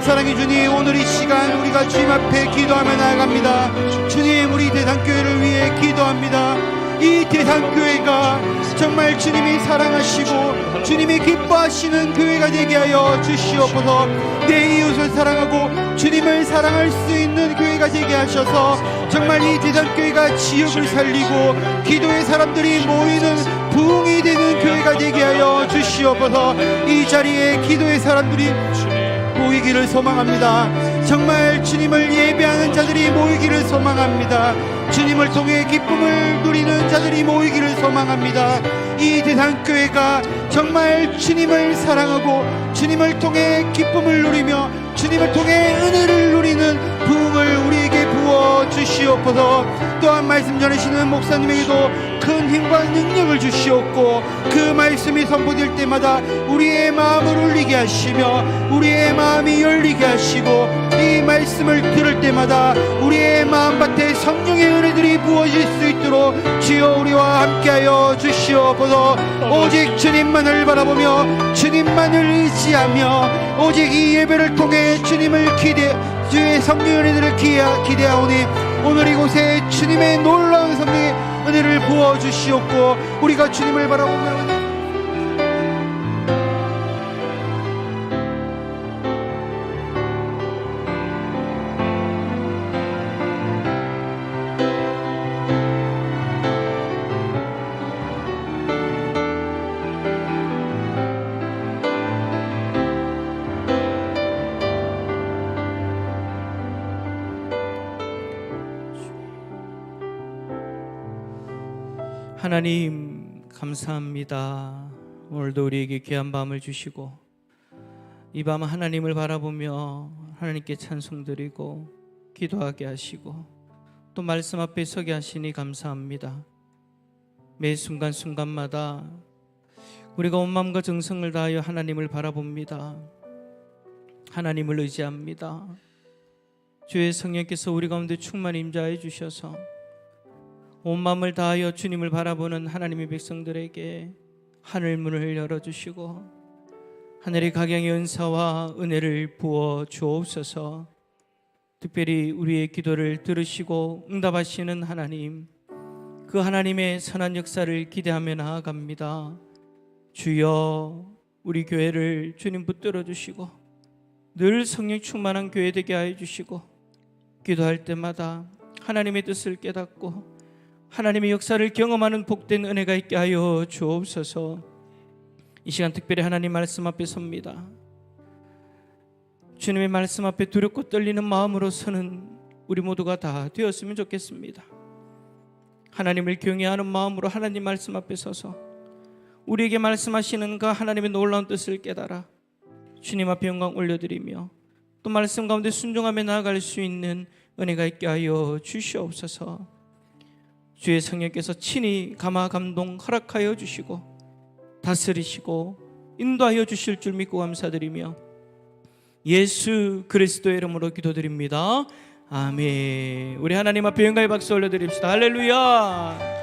[SPEAKER 6] 사랑해 주님, 오늘 이 시간 우리가 주님 앞에 기도하며 나아갑니다. 주님, 우리 대상교회를 위해 기도합니다. 이 대상교회가 정말 주님이 사랑하시고 주님이 기뻐하시는 교회가 되게 하여 주시옵소서. 내 이웃을 사랑하고 주님을 사랑할 수 있는 교회가 되게 하셔서 정말 이 대상교회가 지역을 살리고 기도의 사람들이 모이는 부흥이 되는 교회가 되게 하여 주시옵소서. 이 자리에 기도의 사람들이 모이기를 소망합니다. 정말 주님을 예배하는 자들이 모이기를 소망합니다. 주님을 통해 기쁨을 누리는 자들이 모이기를 소망합니다. 이 대상교회가 정말 주님을 사랑하고 주님을 통해 기쁨을 누리며 주님을 통해 은혜를 누리는 부흥을 우리에게 부어 주시옵소서. 또한 말씀 전하시는 목사님에게도 큰 힘과 능력을 주시옵고, 그 말씀이 선포될 때마다 우리의 마음을 울리게 하시며 우리의 마음이 열리게 하시고, 이 말씀을 들을 때마다 우리의 마음밭에 성령의 은혜들이 부어질 수 있도록 주여 우리와 함께하여 주시옵소서. 오직 주님만을 바라보며 주님만을 의지하며 오직 이 예배를 통해 주님을 주의 성령의 은혜들을 기대하오니, 오늘 이곳에 주님의 놀라운 성령의 은혜를 부어주시옵고, 우리가 주님을 바라보며
[SPEAKER 5] 하나님 감사합니다. 오늘도 우리에게 귀한 밤을 주시고 이 밤 하나님을 바라보며 하나님께 찬송드리고 기도하게 하시고 또 말씀 앞에 서게 하시니 감사합니다. 매 순간순간마다 우리가 온 마음과 정성을 다하여 하나님을 바라봅니다. 하나님을 의지합니다. 주의 성령께서 우리 가운데 충만히 임재하여 주셔서 온 마음을 다하여 주님을 바라보는 하나님의 백성들에게 하늘문을 열어주시고 하늘의 각양의 은사와 은혜를 부어 주옵소서. 특별히 우리의 기도를 들으시고 응답하시는 하나님, 그 하나님의 선한 역사를 기대하며 나아갑니다. 주여, 우리 교회를 주님 붙들어 주시고 늘 성령 충만한 교회 되게 하여 주시고
[SPEAKER 7] 기도할 때마다 하나님의 뜻을 깨닫고 하나님의 역사를 경험하는 복된 은혜가 있게 하여 주옵소서. 이 시간 특별히 하나님 말씀 앞에 섭니다. 주님의 말씀 앞에 두렵고 떨리는 마음으로서는 우리 모두가 다 되었으면 좋겠습니다. 하나님을 경외하는 마음으로 하나님 말씀 앞에 서서 우리에게 말씀하시는 그 하나님의 놀라운 뜻을 깨달아 주님 앞에 영광 올려드리며 또 말씀 가운데 순종하며 나아갈 수 있는 은혜가 있게 하여 주시옵소서. 주의 성령께서 친히 감화 감동 허락하여 주시고 다스리시고 인도하여 주실 줄 믿고 감사드리며 예수 그리스도의 이름으로 기도드립니다. 아멘. 우리 하나님 앞에 영광의 박수 올려드립시다. 할렐루야.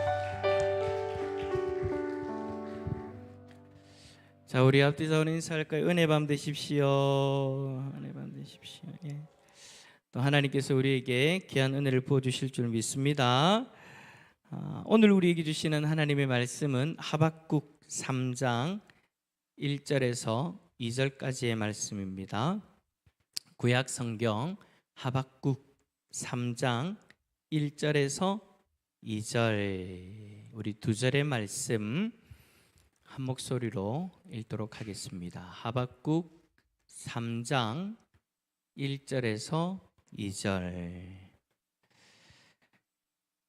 [SPEAKER 7] 자, 우리 앞뒤서 인사할까요? 은혜 밤 되십시오. 은혜 밤 되십시오. 예. 또 하나님께서 우리에게 귀한 은혜를 부어주실 줄 믿습니다. 오늘 우리에게 주시는 하나님의 말씀은 하박국 3장 1절에서 2절까지의 말씀입니다. 구약 성경 하박국 3장 1절에서 2절, 우리 두 절의 말씀 한 목소리로 읽도록 하겠습니다. 하박국 3장 1절에서 2절.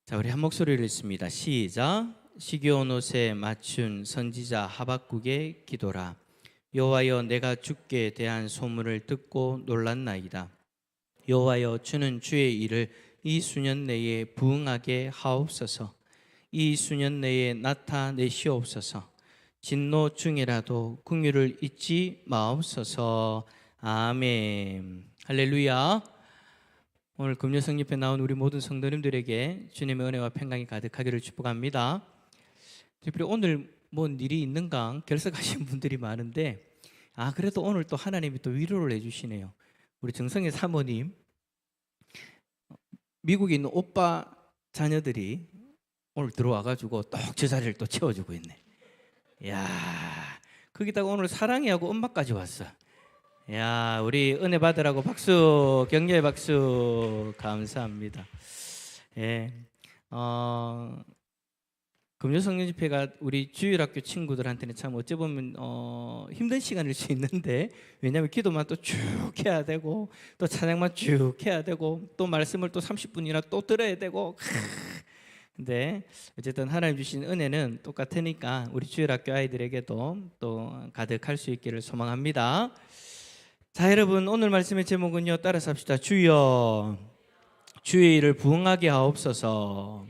[SPEAKER 7] 자, 우리 한 목소리를 읽습니다. 시작. 시겨운 옷에 맞춘 선지자 하박국의 기도라. 여호와여, 내가 주께 대한 소문을 듣고 놀랐나이다. 여호와여, 주는 주의 일을 이 수년 내에 부응하게 하옵소서. 이 수년 내에 나타내시옵소서. 진노 중이라도 긍휼을 잊지 마옵소서. 아멘. 할렐루야. 오늘 금요 성립에 나온 우리 모든 성도님들에게 주님의 은혜와 평강이 가득하기를 축복합니다. 특별히 오늘 뭔 일이 있는가 결석하신 분들이 많은데, 그래도 오늘 또 하나님이 또 위로를 해주시네요. 우리 정성의 사모님, 미국에 있는 오빠 자녀들이 오늘 들어와가지고 또 저 자리를 또 채워주고 있네. 야, 거기다가 오늘 사랑이하고 엄마까지 왔어. 야, 우리 은혜 받으라고 박수, 격려의 박수 감사합니다. 예, 금요 성령 집회가 우리 주일학교 친구들한테는 참 어찌 보면 힘든 시간일 수 있는데, 왜냐하면 기도만 또 쭉 해야 되고 또 찬양만 쭉 해야 되고 또 말씀을 또 30분이나 또 들어야 되고. 근데 어쨌든 하나님 주신 은혜는 똑같으니까 우리 주일학교 아이들에게도 또 가득할 수 있기를 소망합니다. 자, 여러분, 오늘 말씀의 제목은요, 따라서 합시다. 주여, 주의 일을 부응하게 하옵소서.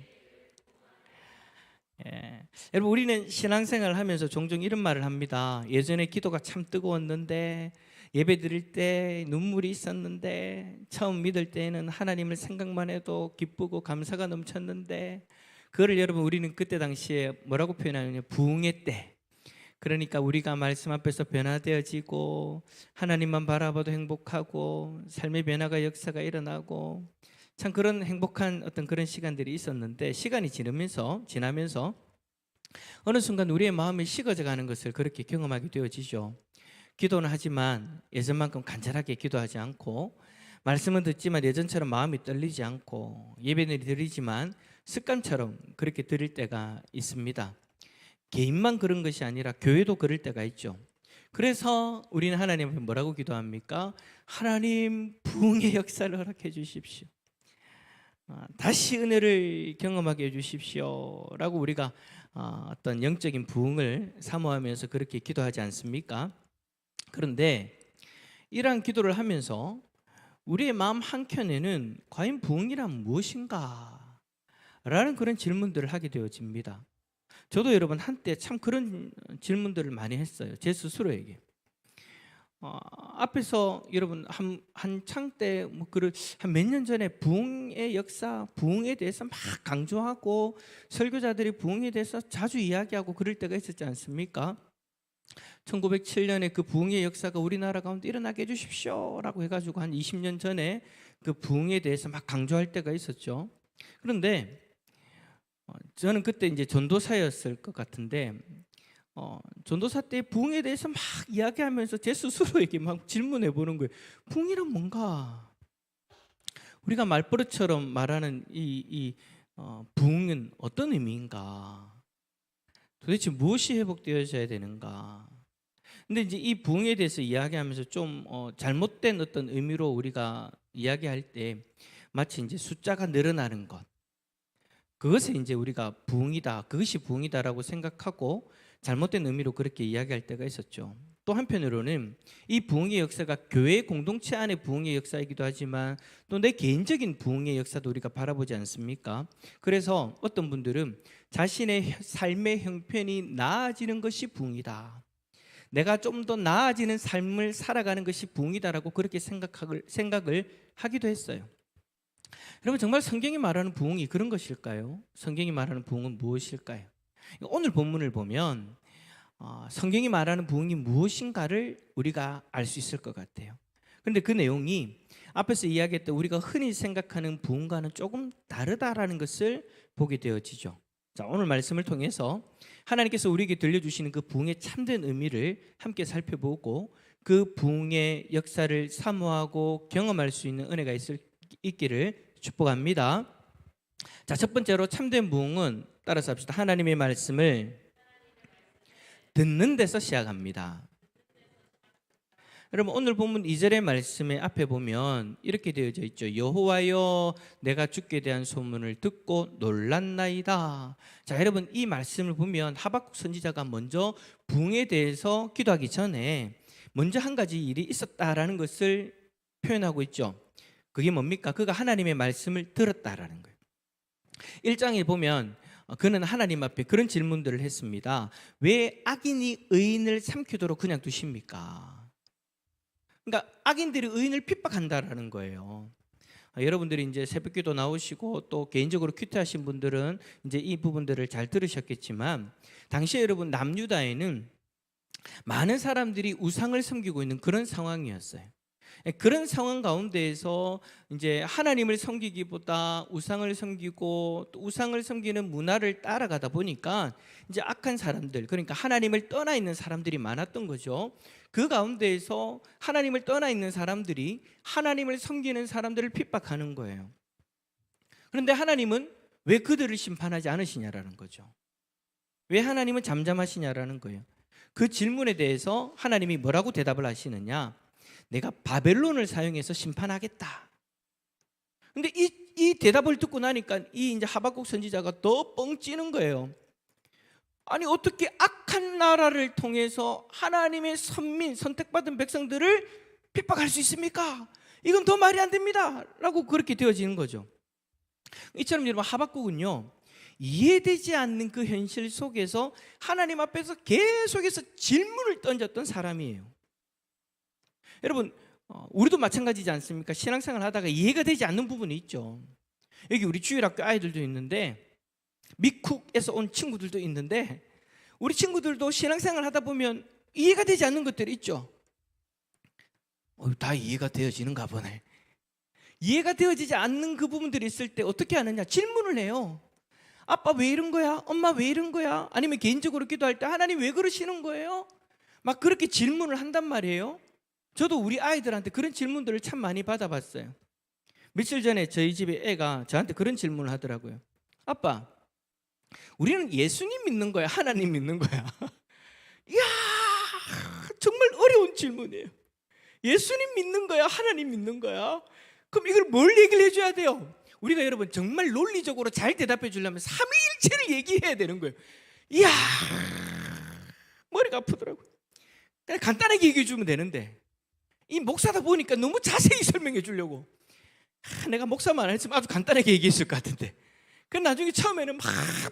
[SPEAKER 7] 예. 여러분, 우리는 신앙생활을 하면서 종종 이런 말을 합니다. 예전에 기도가 참 뜨거웠는데, 예배 드릴 때 눈물이 있었는데, 처음 믿을 때에는 하나님을 생각만 해도 기쁘고 감사가 넘쳤는데, 그거를 여러분 우리는 그때 당시에 뭐라고 표현하느냐, 부흥의 때. 그러니까 우리가 말씀 앞에서 변화되어지고 하나님만 바라봐도 행복하고 삶의 변화가 역사가 일어나고 참 그런 행복한 어떤 그런 시간들이 있었는데, 시간이 지나면서 어느 순간 우리의 마음이 식어져 가는 것을 그렇게 경험하게 되어지죠. 기도는 하지만 예전만큼 간절하게 기도하지 않고, 말씀은 듣지만 예전처럼 마음이 떨리지 않고, 예배는 드리지만 습관처럼 그렇게 드릴 때가 있습니다. 개인만 그런 것이 아니라 교회도 그럴 때가 있죠. 그래서 우리는 하나님 앞에 뭐라고 기도합니까? 하나님, 부흥의 역사를 허락해 주십시오. 다시 은혜를 경험하게 해주십시오 라고 우리가 어떤 영적인 부흥을 사모하면서 그렇게 기도하지 않습니까? 그런데 이러한 기도를 하면서 우리의 마음 한켠에는 과연 부흥이란 무엇인가? 라는 그런 질문들을 하게 되어집니다. 저도 여러분 한때 참 그런 질문들을 많이 했어요. 제 스스로에게. 앞에서 여러분 한창 때 뭐 한 몇 년 전에 부흥의 역사, 부흥에 대해서 막 강조하고 설교자들이 부흥에 대해서 자주 이야기하고 그럴 때가 있었지 않습니까? 1907년에 그 부흥의 역사가 우리나라 가운데 일어나게 해주십시오라고 해가지고 한 20년 전에 그 부흥에 대해서 막 강조할 때가 있었죠. 그런데 저는 그때 이제 전도사였을 것 같은데, 전도사 때 부흥에 대해서 막 이야기하면서 제 스스로에게 막 질문해 보는 거예요. 부흥이란 뭔가? 우리가 말버릇처럼 말하는 부흥은 어떤 의미인가? 도대체 무엇이 회복되어져야 되는가? 근데 이제 이 부흥에 대해서 이야기하면서 좀 잘못된 어떤 의미로 우리가 이야기할 때 마치 이제 숫자가 늘어나는 것, 그것에 이제 우리가 부흥이다, 그것이 부흥이다라고 생각하고 잘못된 의미로 그렇게 이야기할 때가 있었죠. 또 한편으로는 이 부흥의 역사가 교회 공동체 안의 부흥의 역사이기도 하지만 또 내 개인적인 부흥의 역사도 우리가 바라보지 않습니까? 그래서 어떤 분들은 자신의 삶의 형편이 나아지는 것이 부흥이다, 내가 좀 더 나아지는 삶을 살아가는 것이 부흥이다라고 그렇게 생각을 하기도 했어요. 여러분, 정말 성경이 말하는 부흥이 그런 것일까요? 성경이 말하는 부흥은 무엇일까요? 오늘 본문을 보면 성경이 말하는 부흥이 무엇인가를 우리가 알 수 있을 것 같아요. 그런데 그 내용이 앞에서 이야기했던 우리가 흔히 생각하는 부흥과는 조금 다르다라는 것을 보게 되어지죠. 자, 오늘 말씀을 통해서 하나님께서 우리에게 들려주시는 그 부흥의 참된 의미를 함께 살펴보고 그 부흥의 역사를 사모하고 경험할 수 있는 은혜가 있기를 축복합니다. 자, 첫 번째로 참된 부흥은 따라서 합시다. 하나님의 말씀을 듣는 데서 시작합니다. 여러분, 오늘 본문 2절의 말씀의 앞에 보면 이렇게 되어져 있죠. 여호와여, 내가 주께 대한 소문을 듣고 놀랐나이다. 자, 여러분, 이 말씀을 보면 하박국 선지자가 먼저 부흥에 대해서 기도하기 전에 먼저 한 가지 일이 있었다라는 것을 표현하고 있죠. 그게 뭡니까? 그가 하나님의 말씀을 들었다라는 거예요. 1장에 보면 그는 하나님 앞에 그런 질문들을 했습니다. 왜 악인이 의인을 삼키도록 그냥 두십니까? 그러니까 악인들이 의인을 핍박한다라는 거예요. 여러분들이 이제 새벽기도 나오시고 또 개인적으로 큐티하신 분들은 이제 이 부분들을 잘 들으셨겠지만, 당시에 여러분 남유다에는 많은 사람들이 우상을 섬기고 있는 그런 상황이었어요. 그런 상황 가운데에서 이제 하나님을 섬기기보다 우상을 섬기고 또 우상을 섬기는 문화를 따라가다 보니까 이제 악한 사람들, 그러니까 하나님을 떠나 있는 사람들이 많았던 거죠. 그 가운데에서 하나님을 떠나 있는 사람들이 하나님을 섬기는 사람들을 핍박하는 거예요. 그런데 하나님은 왜 그들을 심판하지 않으시냐라는 거죠. 왜 하나님은 잠잠하시냐라는 거예요. 그 질문에 대해서 하나님이 뭐라고 대답을 하시느냐? 내가 바벨론을 사용해서 심판하겠다. 근데 이 대답을 듣고 나니까 이 이제 하박국 선지자가 더 뻥 찌는 거예요. 아니, 어떻게 악한 나라를 통해서 하나님의 선민, 선택받은 백성들을 핍박할 수 있습니까? 이건 더 말이 안 됩니다 라고 그렇게 되어지는 거죠. 이처럼 여러분, 하박국은요, 이해되지 않는 그 현실 속에서 하나님 앞에서 계속해서 질문을 던졌던 사람이에요. 여러분, 우리도 마찬가지지 않습니까? 신앙생활 하다가 이해가 되지 않는 부분이 있죠. 여기 우리 주일학교 아이들도 있는데, 미쿡에서 온 친구들도 있는데, 우리 친구들도 신앙생활 하다 보면 이해가 되지 않는 것들이 있죠. 다 이해가 되어지는가 보네. 이해가 되어지지 않는 그 부분들이 있을 때 어떻게 하느냐? 질문을 해요. 아빠 왜 이런 거야? 엄마 왜 이런 거야? 아니면 개인적으로 기도할 때 하나님 왜 그러시는 거예요? 막 그렇게 질문을 한단 말이에요. 저도 우리 아이들한테 그런 질문들을 참 많이 받아봤어요. 며칠 전에 저희 집에 애가 저한테 그런 질문을 하더라고요. 아빠, 우리는 예수님 믿는 거야, 하나님 믿는 거야? 이야, 정말 어려운 질문이에요. 예수님 믿는 거야, 하나님 믿는 거야? 그럼 이걸 뭘 얘기를 해줘야 돼요? 우리가 여러분 정말 논리적으로 잘 대답해 주려면 삼위일체를 얘기해야 되는 거예요. 이야, 머리가 아프더라고요. 그냥 간단하게 얘기해 주면 되는데, 이 목사다 보니까 너무 자세히 설명해 주려고, 내가 목사만 안 했으면 아주 간단하게 얘기했을 것 같은데, 그 나중에 처음에는 막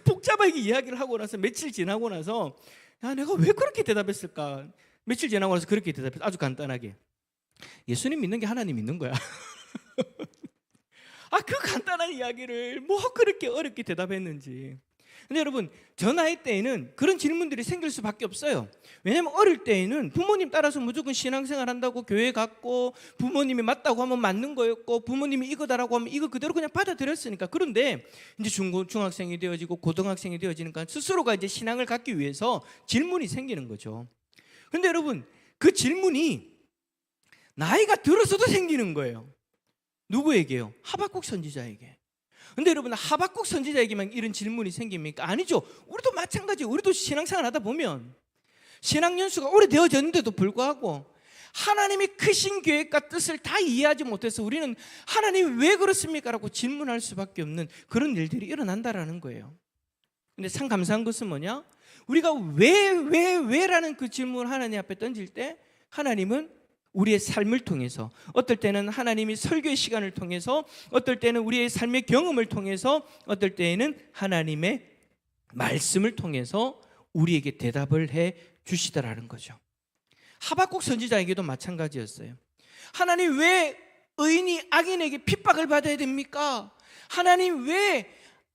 [SPEAKER 7] 복잡하게 이야기를 하고 나서 며칠 지나고 나서, 야, 내가 왜 그렇게 대답했을까? 며칠 지나고 나서 그렇게 대답했어. 아주 간단하게, 예수님 믿는 게 하나님 믿는 거야. 그 간단한 이야기를 뭐 그렇게 어렵게 대답했는지. 근데 여러분, 저 나이 때에는 그런 질문들이 생길 수밖에 없어요. 왜냐하면 어릴 때에는 부모님 따라서 무조건 신앙생활 한다고 교회 갔고, 부모님이 맞다고 하면 맞는 거였고, 부모님이 이거다라고 하면 이거 그대로 그냥 받아들였으니까. 그런데 이제 중학생이 되어지고 고등학생이 되어지니까 스스로가 이제 신앙을 갖기 위해서 질문이 생기는 거죠. 그런데 여러분, 그 질문이 나이가 들어서도 생기는 거예요. 누구에게요? 하박국 선지자에게. 근데 여러분, 하박국 선지자에게만 이런 질문이 생깁니까? 아니죠. 우리도 마찬가지예요. 우리도 신앙생활 하다 보면 신앙 연수가 오래되어졌는데도 불구하고 하나님의 크신 계획과 뜻을 다 이해하지 못해서 우리는 하나님이 왜 그렇습니까? 라고 질문할 수밖에 없는 그런 일들이 일어난다라는 거예요. 근데 참 감사한 것은 뭐냐? 우리가 왜라는 그 질문을 하나님 앞에 던질 때 하나님은 우리의 삶을 통해서, 어떨 때는 하나님이 설교의 시간을 통해서, 어떨 때는 우리의 삶의 경험을 통해서, 어떨 때에는 하나님의 말씀을 통해서 우리에게 대답을 해 주시더라는 거죠. 하박국 선지자에게도 마찬가지였어요. 하나님, 왜 의인이 악인에게 핍박을 받아야 됩니까? 하나님, 왜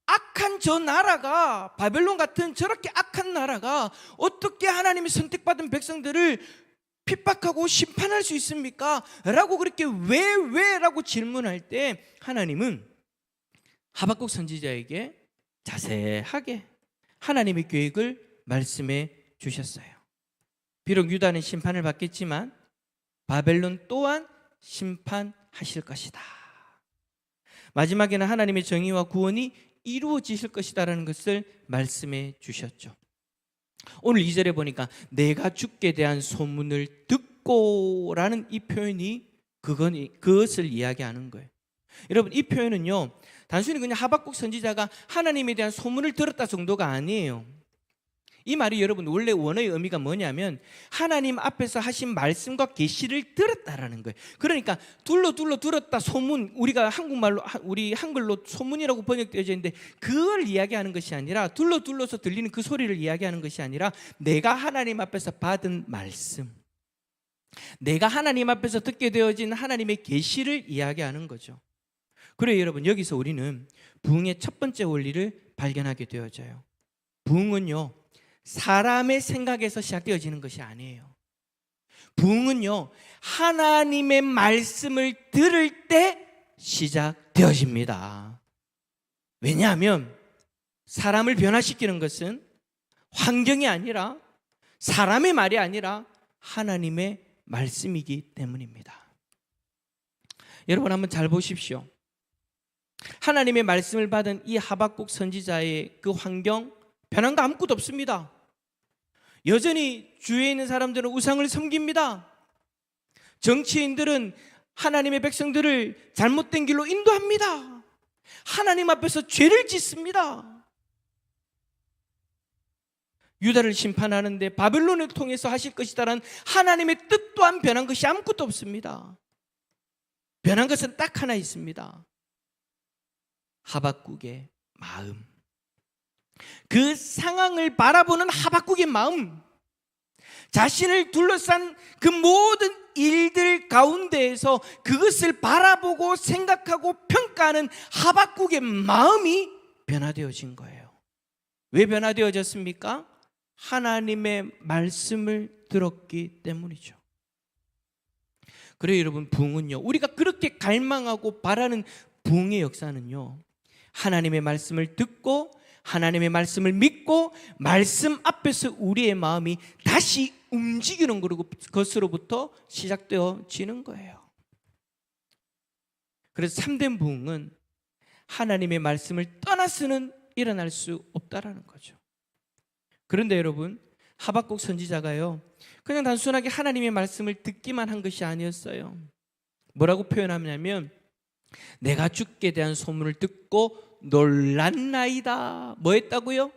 [SPEAKER 7] 악한 저 나라가, 바벨론 같은 저렇게 악한 나라가 어떻게 하나님이 선택받은 백성들을 핍박하고 심판할 수 있습니까? 라고 그렇게 왜라고 질문할 때 하나님은 하박국 선지자에게 자세하게 하나님의 계획을 말씀해 주셨어요. 비록 유다는 심판을 받겠지만 바벨론 또한 심판하실 것이다. 마지막에는 하나님의 정의와 구원이 이루어지실 것이다라는 것을 말씀해 주셨죠. 오늘 2절에 보니까 내가 주께 대한 소문을 듣고라는 이 표현이 그것을 이야기하는 거예요. 여러분, 이 표현은요, 단순히 그냥 하박국 선지자가 하나님에 대한 소문을 들었다 정도가 아니에요. 이 말이 여러분 원래 원어의 의미가 뭐냐면 하나님 앞에서 하신 말씀과 계시를 들었다라는 거예요. 그러니까 둘로 들었다, 소문, 우리가 우리 한글로 소문이라고 번역되어져 있는데 그걸 이야기하는 것이 아니라, 둘러서 들리는 그 소리를 이야기하는 것이 아니라 내가 하나님 앞에서 받은 말씀, 내가 하나님 앞에서 듣게 되어진 하나님의 계시를 이야기하는 거죠. 그래요, 여러분, 여기서 우리는 부흥의 첫 번째 원리를 발견하게 되어져요. 부흥은요, 사람의 생각에서 시작되어지는 것이 아니에요. 부흥은요, 하나님의 말씀을 들을 때 시작되어집니다. 왜냐하면 사람을 변화시키는 것은 환경이 아니라, 사람의 말이 아니라 하나님의 말씀이기 때문입니다. 여러분, 한번 잘 보십시오. 하나님의 말씀을 받은 이 하박국 선지자의 그 환경, 변한 거 아무것도 없습니다. 여전히 주위에 있는 사람들은 우상을 섬깁니다. 정치인들은 하나님의 백성들을 잘못된 길로 인도합니다. 하나님 앞에서 죄를 짓습니다. 유다를 심판하는데 바벨론을 통해서 하실 것이다라는 하나님의 뜻 또한 변한 것이 아무것도 없습니다. 변한 것은 딱 하나 있습니다. 하박국의 마음. 그 상황을 바라보는 하박국의 마음, 자신을 둘러싼 그 모든 일들 가운데에서 그것을 바라보고 생각하고 평가하는 하박국의 마음이 변화되어진 거예요. 왜 변화되어졌습니까? 하나님의 말씀을 들었기 때문이죠. 그래요, 여러분, 부흥은요, 우리가 그렇게 갈망하고 바라는 부흥의 역사는요, 하나님의 말씀을 듣고 하나님의 말씀을 믿고 말씀 앞에서 우리의 마음이 다시 움직이는 것으로부터 시작되어지는 거예요. 그래서 참된 부흥은 하나님의 말씀을 떠나서는 일어날 수 없다라는 거죠. 그런데 여러분, 하박국 선지자가요, 그냥 단순하게 하나님의 말씀을 듣기만 한 것이 아니었어요. 뭐라고 표현하냐면 내가 주께 대한 소문을 듣고 놀랐나이다. 뭐 했다고요?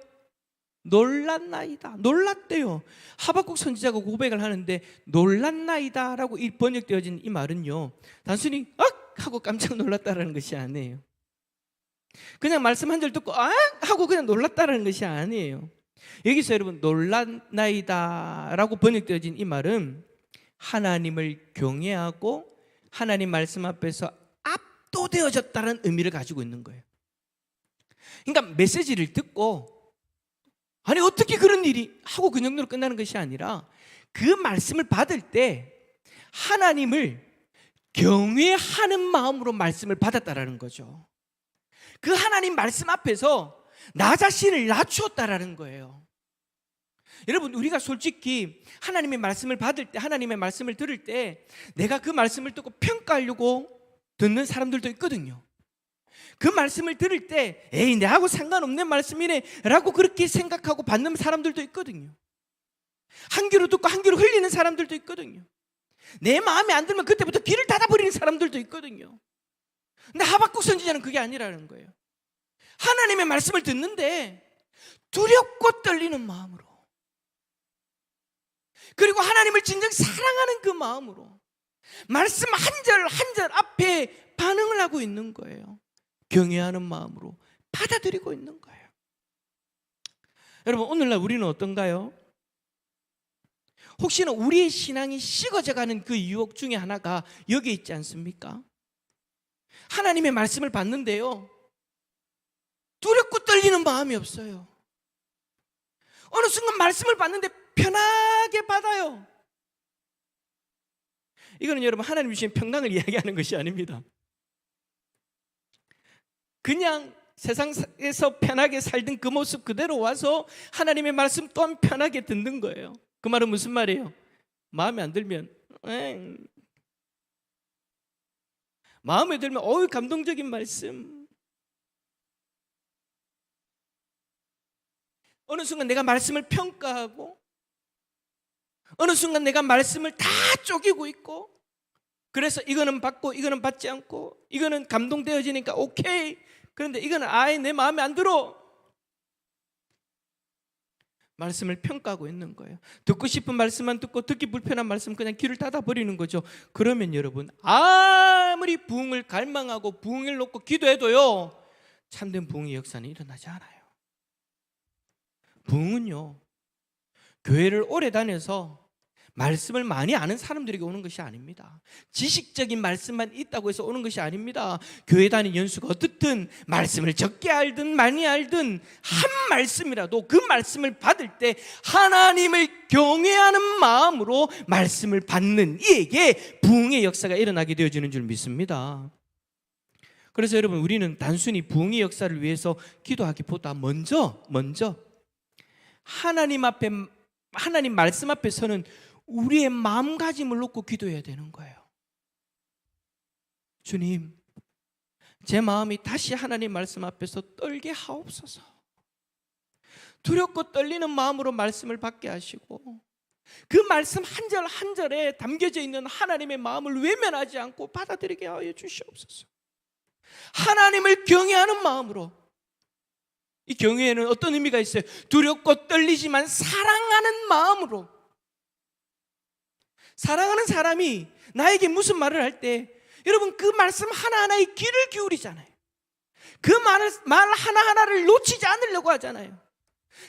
[SPEAKER 7] 놀랐나이다. 놀랐대요. 하박국 선지자가 고백을 하는데 놀랐나이다 라고 번역되어진 이 말은요, 단순히 악! 하고 깜짝 놀랐다라는 것이 아니에요. 그냥 말씀 한 절 듣고 악! 하고 그냥 놀랐다라는 것이 아니에요. 여기서 여러분, 놀랐나이다 라고 번역되어진 이 말은 하나님을 경외하고 하나님 말씀 앞에서 압도되어졌다는 의미를 가지고 있는 거예요. 그러니까 메시지를 듣고 아니 어떻게 그런 일이 하고 그 정도로 끝나는 것이 아니라 그 말씀을 받을 때 하나님을 경외하는 마음으로 말씀을 받았다라는 거죠. 그 하나님 말씀 앞에서 나 자신을 낮추었다라는 거예요. 여러분, 우리가 솔직히 하나님의 말씀을 받을 때, 하나님의 말씀을 들을 때 내가 그 말씀을 듣고 평가하려고 듣는 사람들도 있거든요. 그 말씀을 들을 때 에이 내하고 상관없는 말씀이네 라고 그렇게 생각하고 받는 사람들도 있거든요. 한 귀로 듣고 한 귀로 흘리는 사람들도 있거든요. 내 마음에 안 들면 그때부터 귀를 닫아버리는 사람들도 있거든요. 근데 하박국 선지자는 그게 아니라는 거예요. 하나님의 말씀을 듣는데 두렵고 떨리는 마음으로, 그리고 하나님을 진정 사랑하는 그 마음으로 말씀 한 절 한 절 앞에 반응을 하고 있는 거예요. 경외하는 마음으로 받아들이고 있는 거예요. 여러분, 오늘날 우리는 어떤가요? 혹시나 우리의 신앙이 식어져가는 그 유혹 중에 하나가 여기 있지 않습니까? 하나님의 말씀을 받는데요, 두렵고 떨리는 마음이 없어요. 어느 순간 말씀을 받는데 편하게 받아요. 이거는 여러분 하나님 주신 평강을 이야기하는 것이 아닙니다. 그냥 세상에서 편하게 살던 그 모습 그대로 와서 하나님의 말씀 또한 편하게 듣는 거예요. 그 말은 무슨 말이에요? 마음에 안 들면 마음에 들면 어우 감동적인 말씀. 어느 순간 내가 말씀을 평가하고, 어느 순간 내가 말씀을 다 쪼개고 있고, 그래서 이거는 받고 이거는 받지 않고, 이거는 감동되어지니까 오케이, 그런데 이거는 아예 내 마음에 안 들어. 말씀을 평가하고 있는 거예요. 듣고 싶은 말씀만 듣고 듣기 불편한 말씀 그냥 귀를 닫아버리는 거죠. 그러면 여러분, 아무리 부흥을 갈망하고 부흥을 놓고 기도해도요, 참된 부흥의 역사는 일어나지 않아요. 부흥은요, 교회를 오래 다녀서 말씀을 많이 아는 사람들에게 오는 것이 아닙니다. 지식적인 말씀만 있다고 해서 오는 것이 아닙니다. 교회 다닌 연수가 어떻든 말씀을 적게 알든 많이 알든 한 말씀이라도 그 말씀을 받을 때 하나님을 경외하는 마음으로 말씀을 받는 이에게 부흥의 역사가 일어나게 되어지는 줄 믿습니다. 그래서 여러분, 우리는 단순히 부흥의 역사를 위해서 기도하기보다 먼저 하나님 앞에, 하나님 말씀 앞에 서는 우리의 마음가짐을 놓고 기도해야 되는 거예요. 주님, 제 마음이 다시 하나님 말씀 앞에서 떨게 하옵소서. 두렵고 떨리는 마음으로 말씀을 받게 하시고, 그 말씀 한 절 한 절에 담겨져 있는 하나님의 마음을 외면하지 않고 받아들이게 하여 주시옵소서. 하나님을 경외하는 마음으로, 이 경외에는 어떤 의미가 있어요? 두렵고 떨리지만 사랑하는 마음으로. 사랑하는 사람이 나에게 무슨 말을 할 때 여러분 그 말씀 하나하나에 귀를 기울이잖아요. 그 말 하나하나를 놓치지 않으려고 하잖아요.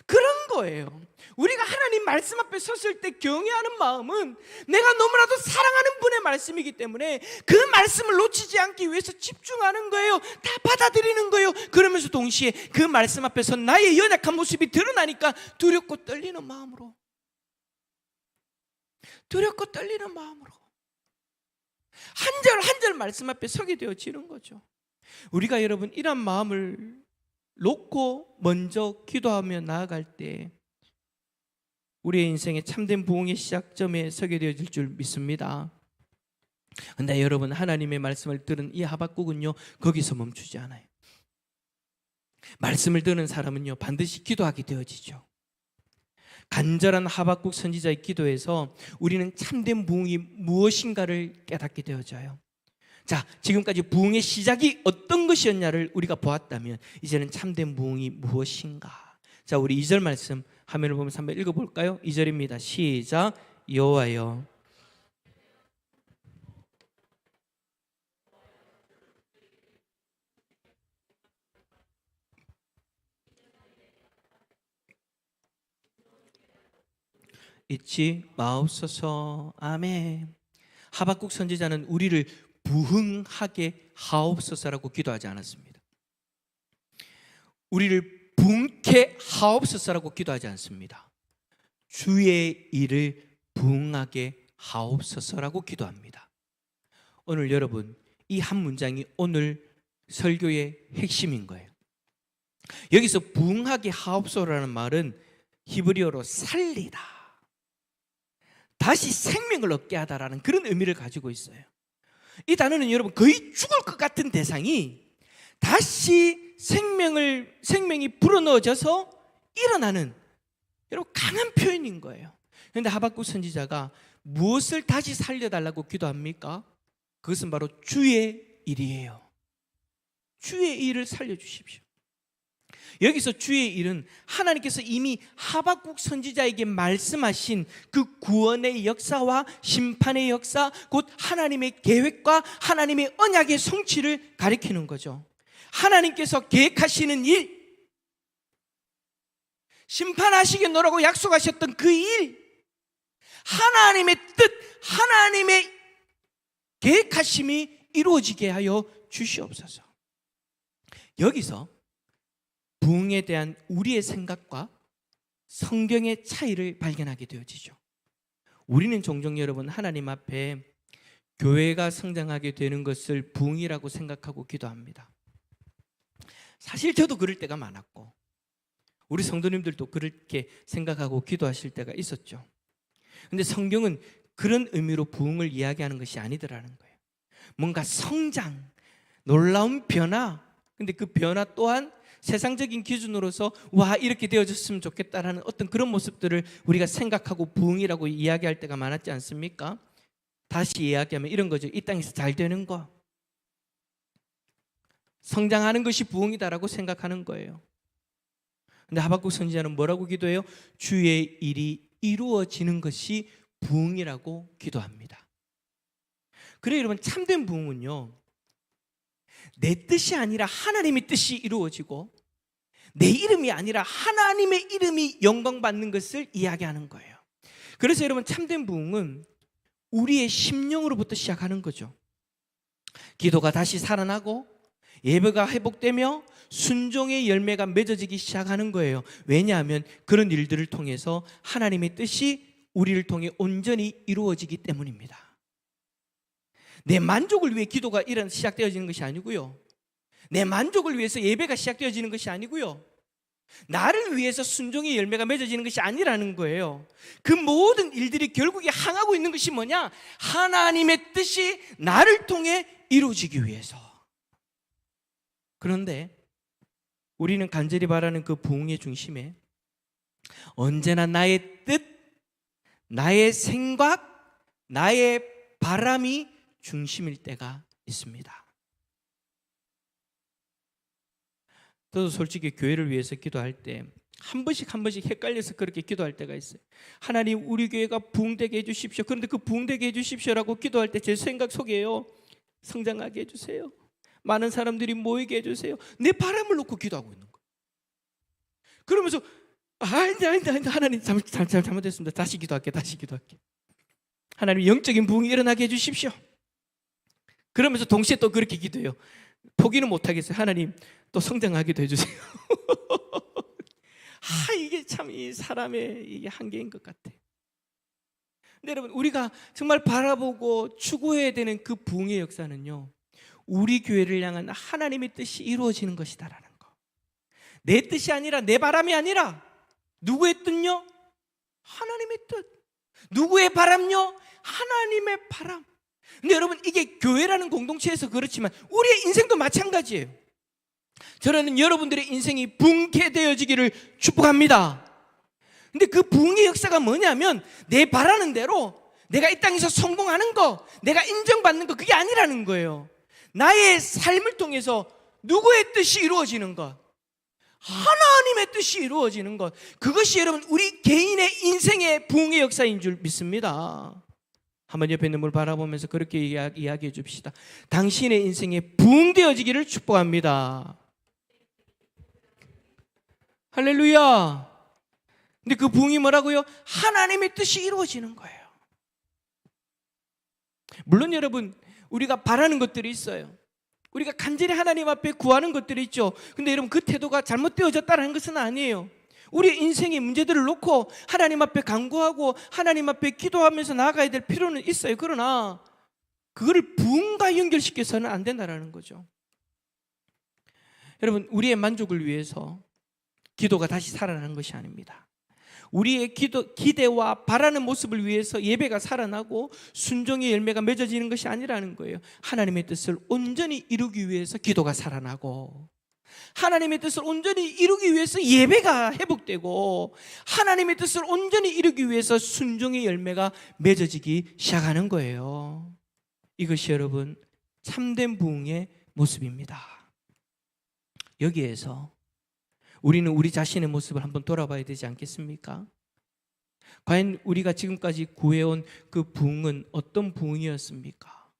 [SPEAKER 7] 그런 거예요. 우리가 하나님 말씀 앞에 섰을 때 경외하는 마음은 내가 너무나도 사랑하는 분의 말씀이기 때문에 그 말씀을 놓치지 않기 위해서 집중하는 거예요. 다 받아들이는 거예요. 그러면서 동시에 그 말씀 앞에서 나의 연약한 모습이 드러나니까 두렵고 떨리는 마음으로, 두렵고 떨리는 마음으로 한 절 한 절 말씀 앞에 서게 되어지는 거죠. 우리가 여러분 이런 마음을 놓고 먼저 기도하며 나아갈 때 우리의 인생의 참된 부흥의 시작점에 서게 되어질 줄 믿습니다. 그런데 여러분, 하나님의 말씀을 들은 이 하박국은요, 거기서 멈추지 않아요. 말씀을 듣는 사람은요, 반드시 기도하게 되어지죠. 간절한 하박국 선지자의 기도에서 우리는 참된 부흥이 무엇인가를 깨닫게 되어져요. 자, 지금까지 부흥의 시작이 어떤 것이었냐를 우리가 보았다면 이제는 참된 부흥이 무엇인가. 자, 우리 2절 말씀 화면을 보면서 한번 읽어볼까요? 2절입니다. 시작. 여호와여, 잊지 마옵소서. 아멘. 하박국 선지자는 우리를 부흥하게 하옵소서라고 기도하지 않았습니다. 우리를 부흥케 하옵소서라고 기도하지 않습니다. 주의 일을 부흥하게 하옵소서라고 기도합니다. 오늘 여러분, 이 한 문장이 오늘 설교의 핵심인 거예요. 여기서 부흥하게 하옵소서라는 말은 히브리어로 살리다, 다시 생명을 얻게 하다라는 그런 의미를 가지고 있어요. 이 단어는 여러분 거의 죽을 것 같은 대상이 다시 생명이 불어넣어져서 일어나는 여러분 강한 표현인 거예요. 그런데 하박국 선지자가 무엇을 다시 살려달라고 기도합니까? 그것은 바로 주의 일이에요. 주의 일을 살려주십시오. 여기서 주의 일은 하나님께서 이미 하박국 선지자에게 말씀하신 그 구원의 역사와 심판의 역사, 곧 하나님의 계획과 하나님의 언약의 성취를 가리키는 거죠. 하나님께서 계획하시는 일, 심판하시겠노라고 약속하셨던 그 일, 하나님의 뜻, 하나님의 계획하심이 이루어지게 하여 주시옵소서. 여기서 부흥에 대한 우리의 생각과 성경의 차이를 발견하게 되어지죠. 우리는 종종 여러분 하나님 앞에 교회가 성장하게 되는 것을 부흥이라고 생각하고 기도합니다. 사실 저도 그럴 때가 많았고 우리 성도님들도 그렇게 생각하고 기도하실 때가 있었죠. 근데 성경은 그런 의미로 부흥을 이야기하는 것이 아니더라는 거예요. 뭔가 성장, 놀라운 변화, 근데 그 변화 또한 세상적인 기준으로서 와 이렇게 되어졌으면 좋겠다라는 어떤 그런 모습들을 우리가 생각하고 부흥이라고 이야기할 때가 많았지 않습니까? 다시 이야기하면 이런 거죠. 이 땅에서 잘 되는 거, 성장하는 것이 부흥이다라고 생각하는 거예요. 근데 하박국 선지자는 뭐라고 기도해요? 주의 일이 이루어지는 것이 부흥이라고 기도합니다. 그래요 여러분, 참된 부흥은요 내 뜻이 아니라 하나님의 뜻이 이루어지고 내 이름이 아니라 하나님의 이름이 영광받는 것을 이야기하는 거예요. 그래서 여러분 참된 부흥은 우리의 심령으로부터 시작하는 거죠. 기도가 다시 살아나고 예배가 회복되며 순종의 열매가 맺어지기 시작하는 거예요. 왜냐하면 그런 일들을 통해서 하나님의 뜻이 우리를 통해 온전히 이루어지기 때문입니다. 내 만족을 위해 기도가 시작되어지는 것이 아니고요, 내 만족을 위해서 예배가 시작되어지는 것이 아니고요, 나를 위해서 순종의 열매가 맺어지는 것이 아니라는 거예요. 그 모든 일들이 결국에 향하고 있는 것이 뭐냐? 하나님의 뜻이 나를 통해 이루어지기 위해서. 그런데 우리는 간절히 바라는 그 부흥의 중심에 언제나 나의 뜻, 나의 생각, 나의 바람이 중심일 때가 있습니다. 저도 솔직히 교회를 위해서 기도할 때 한 번씩 헷갈려서 그렇게 기도할 때가 있어요. 하나님 우리 교회가 부흥되게 해주십시오. 그런데 그 부흥되게 해주십시오라고 기도할 때 제 생각 속에요, 성장하게 해주세요, 많은 사람들이 모이게 해주세요, 내 바람을 놓고 기도하고 있는 거예요. 그러면서 아닌데 하나님 잘못했습니다. 다시 기도할게. 하나님 영적인 부흥이 일어나게 해주십시오. 그러면서 동시에 또 그렇게 기도해요. 포기는 못하겠어요. 하나님 또 성장하기도 해주세요. 이게 참 이 사람의 이게 한계인 것 같아요. 근데 여러분 우리가 정말 바라보고 추구해야 되는 그 부흥의 역사는요, 우리 교회를 향한 하나님의 뜻이 이루어지는 것이다라는 거. 내 뜻이 아니라, 내 바람이 아니라 누구의 뜻요? 하나님의 뜻. 누구의 바람요? 하나님의 바람. 근데 여러분 이게 교회라는 공동체에서 그렇지만 우리의 인생도 마찬가지예요. 저는 여러분들의 인생이 부흥케 되어지기를 축복합니다. 근데 그 부흥의 역사가 뭐냐면 내 바라는 대로 내가 이 땅에서 성공하는 거, 내가 인정받는 거, 그게 아니라는 거예요. 나의 삶을 통해서 누구의 뜻이 이루어지는 것, 하나님의 뜻이 이루어지는 것, 그것이 여러분 우리 개인의 인생의 부흥의 역사인 줄 믿습니다. 한번 옆에 있는 분 바라보면서 그렇게 이야기해 줍시다. 당신의 인생에 부흥되어지기를 축복합니다. 할렐루야. 근데 그 부흥이 뭐라고요? 하나님의 뜻이 이루어지는 거예요. 물론 여러분 우리가 바라는 것들이 있어요. 우리가 간절히 하나님 앞에 구하는 것들이 있죠. 근데 여러분 그 태도가 잘못되어졌다는 것은 아니에요. 우리의 인생의 문제들을 놓고 하나님 앞에 간구하고 하나님 앞에 기도하면서 나아가야 될 필요는 있어요. 그러나 그거를 부흥과 연결시켜서는 안 된다는 거죠. 여러분 우리의 만족을 위해서 기도가 다시 살아나는 것이 아닙니다. 우리의 기대와 바라는 모습을 위해서 예배가 살아나고 순종의 열매가 맺어지는 것이 아니라는 거예요. 하나님의 뜻을 온전히 이루기 위해서 기도가 살아나고, 하나님의 뜻을 온전히 이루기 위해서 예배가 회복되고, 하나님의 뜻을 온전히 이루기 위해서 순종의 열매가 맺어지기 시작하는 거예요. 이것이 여러분 참된 부흥의 모습입니다. 여기에서 우리는 우리 자신의 모습을 한번 돌아봐야 되지 않겠습니까? 과연 우리가 지금까지 구해온 그 부흥은 어떤 부흥이었습니까?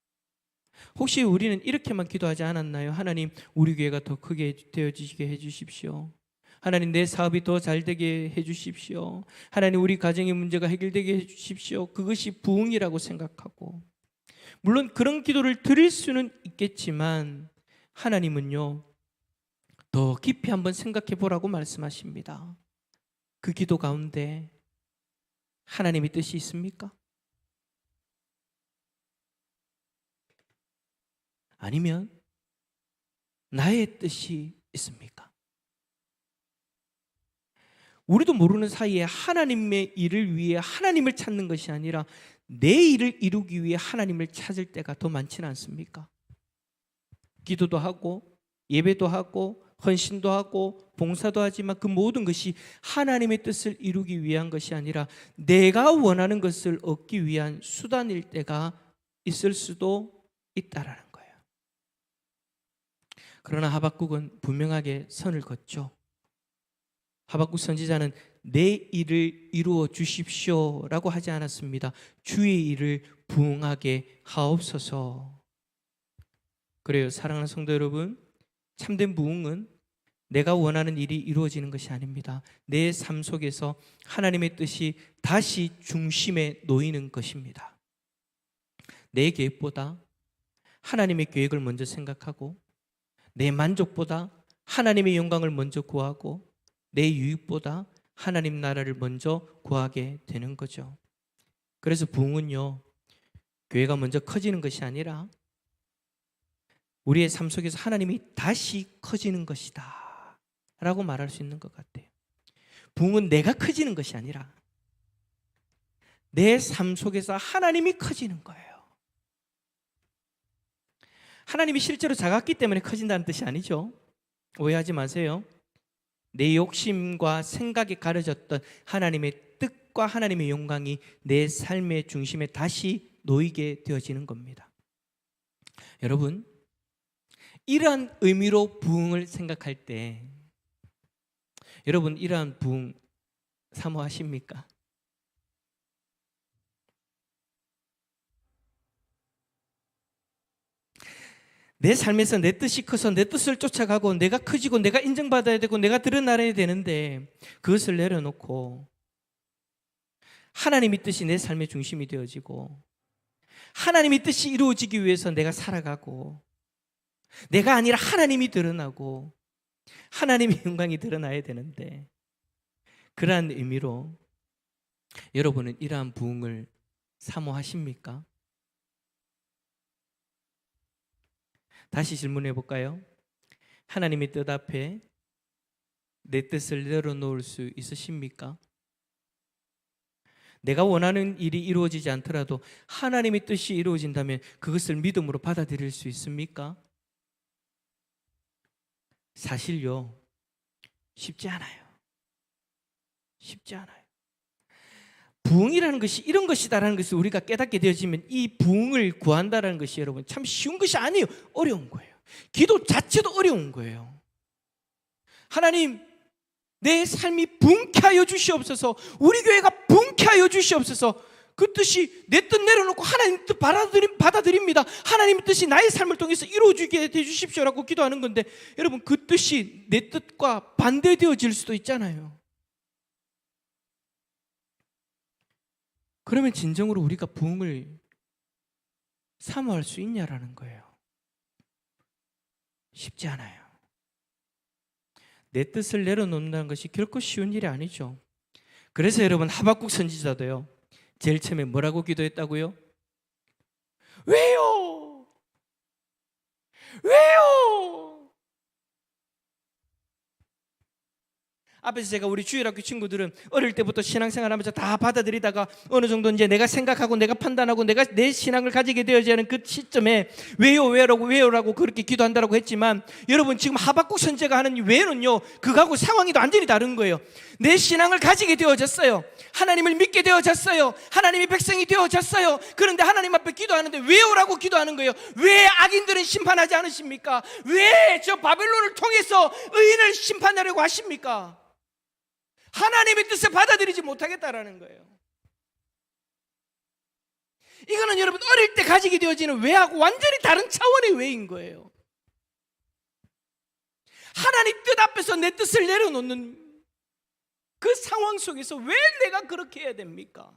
[SPEAKER 7] 혹시 우리는 이렇게만 기도하지 않았나요? 하나님, 우리 교회가 더 크게 되어지게 해주십시오. 하나님, 내 사업이 더 잘되게 해주십시오. 하나님, 우리 가정의 문제가 해결되게 해주십시오. 그것이 부흥이라고 생각하고, 물론 그런 기도를 드릴 수는 있겠지만 하나님은요, 더 깊이 한번 생각해 보라고 말씀하십니다. 그 기도 가운데 하나님의 뜻이 있습니까? 아니면 나의 뜻이 있습니까? 우리도 모르는 사이에 하나님의 일을 위해 하나님을 찾는 것이 아니라 내 일을 이루기 위해 하나님을 찾을 때가 더 많지는 않습니까? 기도도 하고 예배도 하고 헌신도 하고 봉사도 하지만 그 모든 것이 하나님의 뜻을 이루기 위한 것이 아니라 내가 원하는 것을 얻기 위한 수단일 때가 있을 수도 있다라는 거예요. 그러나 하박국은 분명하게 선을 걷죠. 하박국 선지자는 내 일을 이루어 주십시오라고 하지 않았습니다. 주의 일을 부응하게 하옵소서. 그래요, 사랑하는 성도 여러분, 참된 부흥은 내가 원하는 일이 이루어지는 것이 아닙니다. 내 삶 속에서 하나님의 뜻이 다시 중심에 놓이는 것입니다. 내 계획보다 하나님의 계획을 먼저 생각하고, 내 만족보다 하나님의 영광을 먼저 구하고, 내 유익보다 하나님 나라를 먼저 구하게 되는 거죠. 그래서 부흥은요, 교회가 먼저 커지는 것이 아니라 우리의 삶 속에서 하나님이 다시 커지는 것이다 라고 말할 수 있는 것 같아요. 부흥은 내가 커지는 것이 아니라 내 삶 속에서 하나님이 커지는 거예요. 하나님이 실제로 작았기 때문에 커진다는 뜻이 아니죠. 오해하지 마세요. 내 욕심과 생각에 가려졌던 하나님의 뜻과 하나님의 영광이 내 삶의 중심에 다시 놓이게 되어지는 겁니다. 여러분, 이러한 의미로 부흥을 생각할 때 여러분, 이러한 부흥 사모하십니까? 내 삶에서 내 뜻이 커서 내 뜻을 쫓아가고 내가 커지고 내가 인정받아야 되고 내가 드러나야 되는데, 그것을 내려놓고 하나님의 뜻이 내 삶의 중심이 되어지고 하나님의 뜻이 이루어지기 위해서 내가 살아가고, 내가 아니라 하나님이 드러나고 하나님의 영광이 드러나야 되는데, 그러한 의미로 여러분은 이러한 부흥을 사모하십니까? 다시 질문해 볼까요? 하나님의 뜻 앞에 내 뜻을 내려놓을 수 있으십니까? 내가 원하는 일이 이루어지지 않더라도 하나님의 뜻이 이루어진다면 그것을 믿음으로 받아들일 수 있습니까? 사실요, 쉽지 않아요. 쉽지 않아요. 부흥이라는 것이 이런 것이다라는 것을 우리가 깨닫게 되어지면 이 부흥을 구한다라는 것이 여러분 참 쉬운 것이 아니에요. 어려운 거예요. 기도 자체도 어려운 거예요. 하나님, 내 삶이 부흥케 하여 주시옵소서. 우리 교회가 부흥케 하여 주시옵소서. 그 뜻이 내 뜻 내려놓고 하나님 뜻 받아들입니다. 하나님의 뜻이 나의 삶을 통해서 이루어지게 해주십시오라고 기도하는 건데, 여러분 그 뜻이 내 뜻과 반대되어질 수도 있잖아요. 그러면 진정으로 우리가 부흥을 사모할 수 있냐라는 거예요. 쉽지 않아요. 내 뜻을 내려놓는다는 것이 결코 쉬운 일이 아니죠. 그래서 여러분, 하박국 선지자도요, 제일 처음에 뭐라고 기도했다고요? 왜요? 왜요? 앞에서 제가 우리 주일학교 친구들은 어릴 때부터 신앙생활하면서 다 받아들이다가 어느 정도 이제 내가 생각하고 내가 판단하고 내가 내 신앙을 가지게 되어야 하는 그 시점에 왜요라고 그렇게 기도한다라고 했지만, 여러분 지금 하박국 선지자가 하는 왜는요, 그거하고 상황이 완전히 다른 거예요. 내 신앙을 가지게 되어졌어요. 하나님을 믿게 되어졌어요. 하나님의 백성이 되어졌어요. 그런데 하나님 앞에 기도하는데 왜요라고 기도하는 거예요. 왜 악인들은 심판하지 않으십니까? 왜 저 바벨론을 통해서 의인을 심판하려고 하십니까? 하나님의 뜻을 받아들이지 못하겠다라는 거예요. 이거는 여러분 어릴 때 가지게 되어지는 왜하고 완전히 다른 차원의 왜인 거예요. 하나님 뜻 앞에서 내 뜻을 내려놓는 그 상황 속에서 왜 내가 그렇게 해야 됩니까?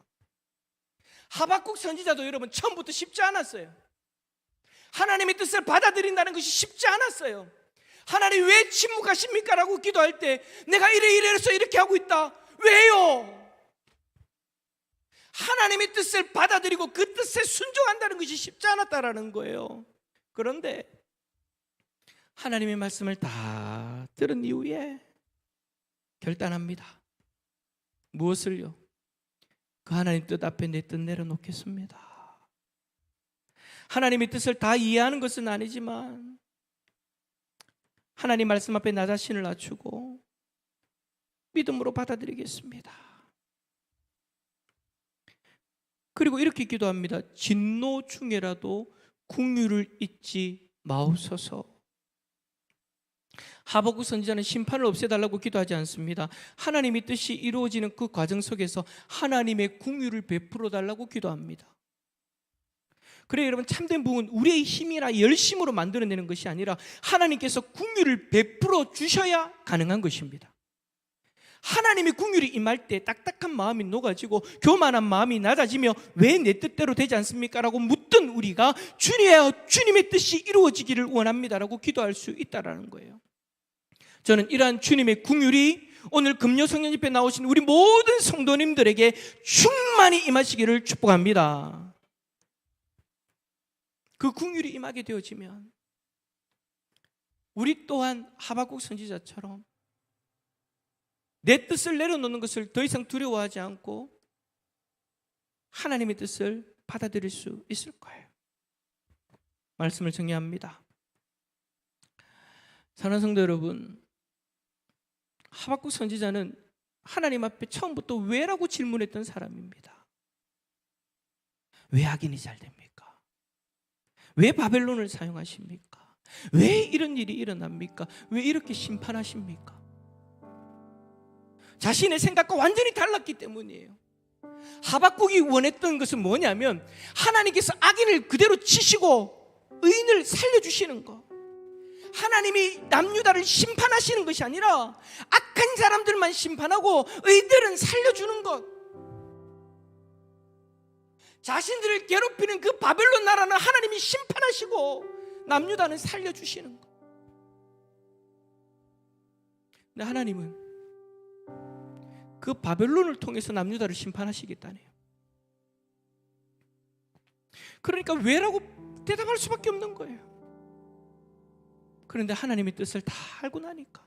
[SPEAKER 7] 하박국 선지자도 여러분 처음부터 쉽지 않았어요. 하나님의 뜻을 받아들인다는 것이 쉽지 않았어요. 하나님 왜 침묵하십니까? 라고 기도할 때 내가 이래서 이렇게 하고 있다. 왜요? 하나님의 뜻을 받아들이고 그 뜻에 순종한다는 것이 쉽지 않았다라는 거예요. 그런데 하나님의 말씀을 다 들은 이후에 결단합니다. 무엇을요? 그 하나님 뜻 앞에 내 뜻 내려놓겠습니다. 하나님의 뜻을 다 이해하는 것은 아니지만 하나님 말씀 앞에 나 자신을 낮추고 믿음으로 받아들이겠습니다. 그리고 이렇게 기도합니다. 진노 중에라도 긍휼을 잊지 마옵소서. 하박국 선지자는 심판을 없애달라고 기도하지 않습니다. 하나님의 뜻이 이루어지는 그 과정 속에서 하나님의 긍휼을 베풀어 달라고 기도합니다. 그래 여러분, 참된 부흥은 우리의 힘이나 열심으로 만들어내는 것이 아니라 하나님께서 긍휼을 베풀어 주셔야 가능한 것입니다. 하나님의 긍휼이 임할 때 딱딱한 마음이 녹아지고 교만한 마음이 낮아지며 왜 내 뜻대로 되지 않습니까? 라고 묻던 우리가 주님의 뜻이 이루어지기를 원합니다라고 기도할 수 있다는 거예요. 저는 이러한 주님의 긍휼이 오늘 금요 성령 집회에 나오신 우리 모든 성도님들에게 충만히 임하시기를 축복합니다. 그 긍휼이 임하게 되어지면 우리 또한 하박국 선지자처럼 내 뜻을 내려놓는 것을 더 이상 두려워하지 않고 하나님의 뜻을 받아들일 수 있을 거예요. 말씀을 정리합니다. 사랑하는 성도 여러분, 하박국 선지자는 하나님 앞에 처음부터 왜라고 질문했던 사람입니다. 왜 악인이 잘 됩니까? 왜 바벨론을 사용하십니까? 왜 이런 일이 일어납니까? 왜 이렇게 심판하십니까? 자신의 생각과 완전히 달랐기 때문이에요. 하박국이 원했던 것은 뭐냐면 하나님께서 악인을 그대로 치시고 의인을 살려주시는 것, 하나님이 남유다를 심판하시는 것이 아니라 악한 사람들만 심판하고 의인들은 살려주는 것, 자신들을 괴롭히는 그 바벨론 나라는 하나님이 심판하시고 남유다는 살려주시는 것. 근데 하나님은 그 바벨론을 통해서 남유다를 심판하시겠다네요. 그러니까 왜라고 대답할 수밖에 없는 거예요. 그런데 하나님의 뜻을 다 알고 나니까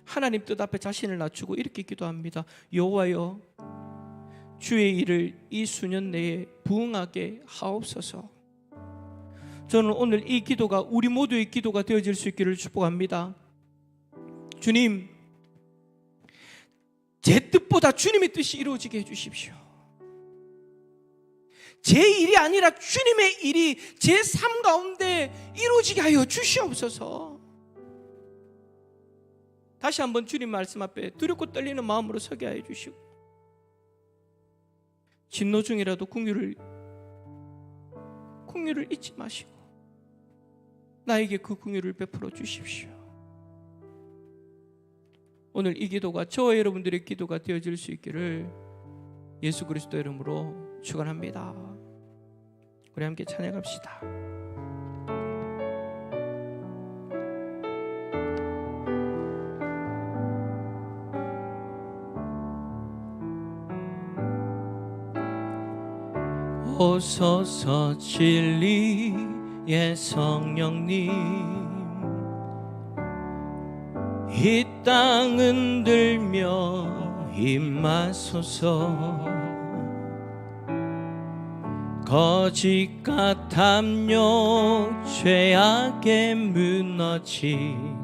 [SPEAKER 7] 하나님 뜻 앞에 자신을 낮추고 이렇게 기도합니다. 여호와여, 주의 일을 이 수년 내에 부응하게 하옵소서. 저는 오늘 이 기도가 우리 모두의 기도가 되어질 수 있기를 축복합니다. 주님, 제 뜻보다 주님의 뜻이 이루어지게 해주십시오. 제 일이 아니라 주님의 일이 제 삶 가운데 이루어지게 하여 주시옵소서. 다시 한번 주님 말씀 앞에 두렵고 떨리는 마음으로 서게 하여 주시고, 진노 중이라도 긍휼을 잊지 마시고 나에게 그 긍휼을 베풀어 주십시오. 오늘 이 기도가 저와 여러분들의 기도가 되어질 수 있기를 예수 그리스도 이름으로 축원합니다. 우리 함께 찬양합시다. 오소서 진리의 성령님, 이 땅 흔들며 임하소서. 거짓과 탐욕 죄악에 무너진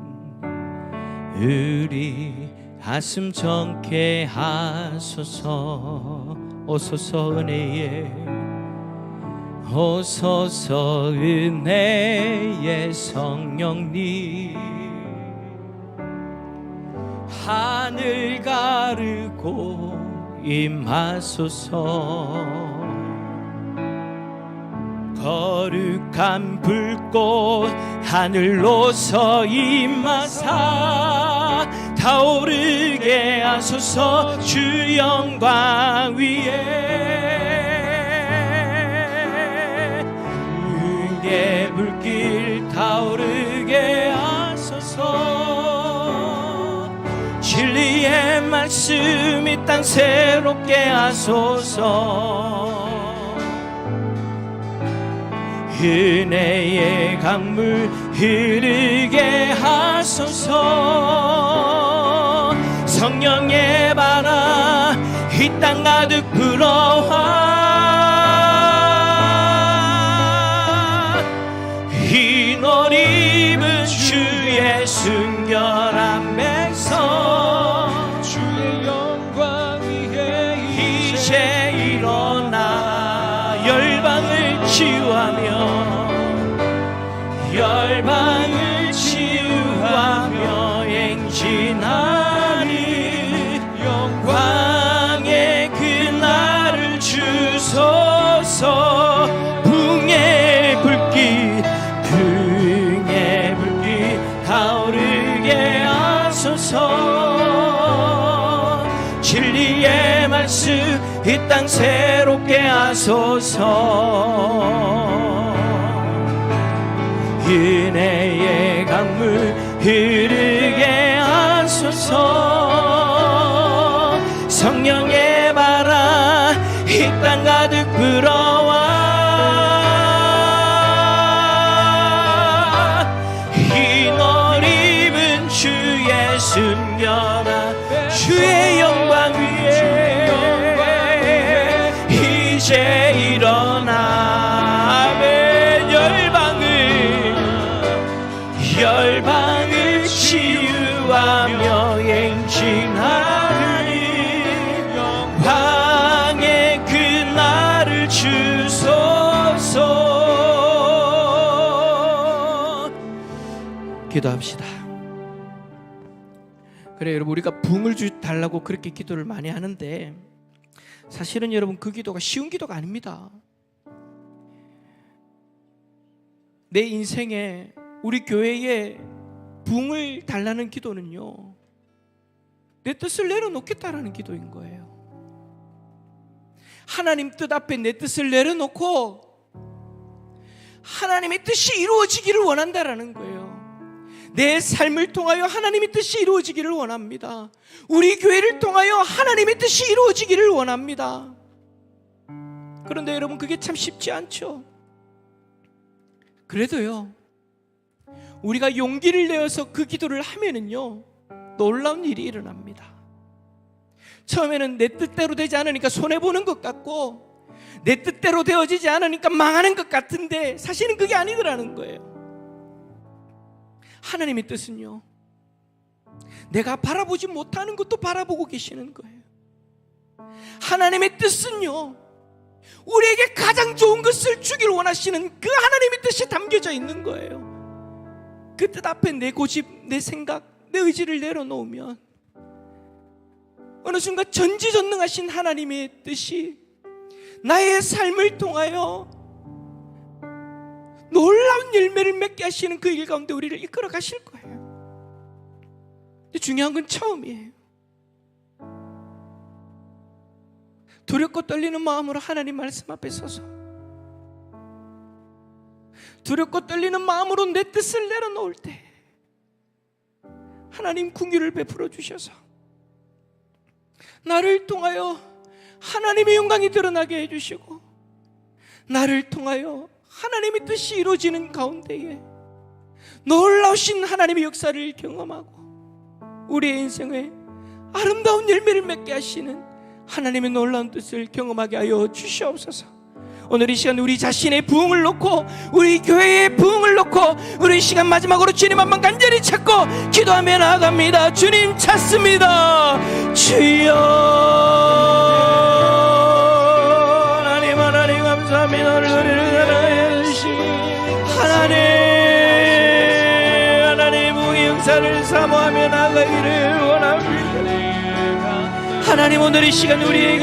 [SPEAKER 7] 우리 가슴 정케 하소서. 오소서 은혜에, 오소서 은혜의 성령님, 하늘 가르고 임하소서. 거룩한 불꽃 하늘로서 임하사 타오르게 하소서. 주 영광 위에 응의 불길 타오르게 하소서. 진리의 말씀 이 땅 새롭게 하소서. 은혜의 강물 흐르게 하소서. 성령의 바람 이 땅 가득 불어와 흰 옷 입은 주의 순결한 백성,
[SPEAKER 2] 주의 영광 위에
[SPEAKER 7] 이제 일어나 열방을 치유하며 열방을 치유하며 행진하리. 영광의 그날을 주소서. 붕의 불길 붕의 불길 타오르게 하소서. 진리의 말씀 이 땅 새롭게 하소서. 은혜의 강물 흐르게 하소서. 성령의 바람 이 땅 가득 불어와 흰 옷 입은 주의 순결한 주의 영광 위에 이제 일어나 열방을 치유하며 행진하리. 영광의 그날을 주소서. 기도합시다. 그래 여러분, 우리가 붕을 달라고 그렇게 기도를 많이 하는데 사실은 여러분 그 기도가 쉬운 기도가 아닙니다. 내 인생에 우리 교회에 붕을 달라는 기도는요, 내 뜻을 내려놓겠다라는 기도인 거예요. 하나님 뜻 앞에 내 뜻을 내려놓고 하나님의 뜻이 이루어지기를 원한다라는 거예요. 내 삶을 통하여 하나님의 뜻이 이루어지기를 원합니다. 우리 교회를 통하여 하나님의 뜻이 이루어지기를 원합니다. 그런데 여러분 그게 참 쉽지 않죠. 그래도요, 우리가 용기를 내어서 그 기도를 하면은요, 놀라운 일이 일어납니다. 처음에는 내 뜻대로 되지 않으니까 손해보는 것 같고 내 뜻대로 되어지지 않으니까 망하는 것 같은데 사실은 그게 아니더라는 거예요. 하나님의 뜻은요, 내가 바라보지 못하는 것도 바라보고 계시는 거예요. 하나님의 뜻은요, 우리에게 가장 좋은 것을 주길 원하시는 그 하나님의 뜻이 담겨져 있는 거예요. 그 뜻 앞에 내 고집, 내 생각, 내 의지를 내려놓으면 어느 순간 전지전능하신 하나님의 뜻이 나의 삶을 통하여 놀라운 열매를 맺게 하시는 그 일 가운데 우리를 이끌어 가실 거예요. 근데 중요한 건 처음이에요. 두렵고 떨리는 마음으로 하나님 말씀 앞에 서서 두렵고 떨리는 마음으로 내 뜻을 내려놓을 때 하나님 긍휼을 베풀어 주셔서 나를 통하여 하나님의 영광이 드러나게 해주시고 나를 통하여 하나님의 뜻이 이루어지는 가운데에 놀라우신 하나님의 역사를 경험하고 우리의 인생에 아름다운 열매를 맺게 하시는 하나님의 놀라운 뜻을 경험하게 하여 주시옵소서. 오늘 이 시간 우리 자신의 부흥을 놓고, 우리 교회의 부흥을 놓고, 우리 이 시간 마지막으로 주님 한번 간절히 찾고 기도하며 나아갑니다. 주님 찾습니다. 주여. 하나님, 하나님 감사합니다. 우리를 사랑해 주시고 하나님 부흥의 역사를 사모하며 나가기를 원합니다. 하나님, 오늘 이 시간 우리에게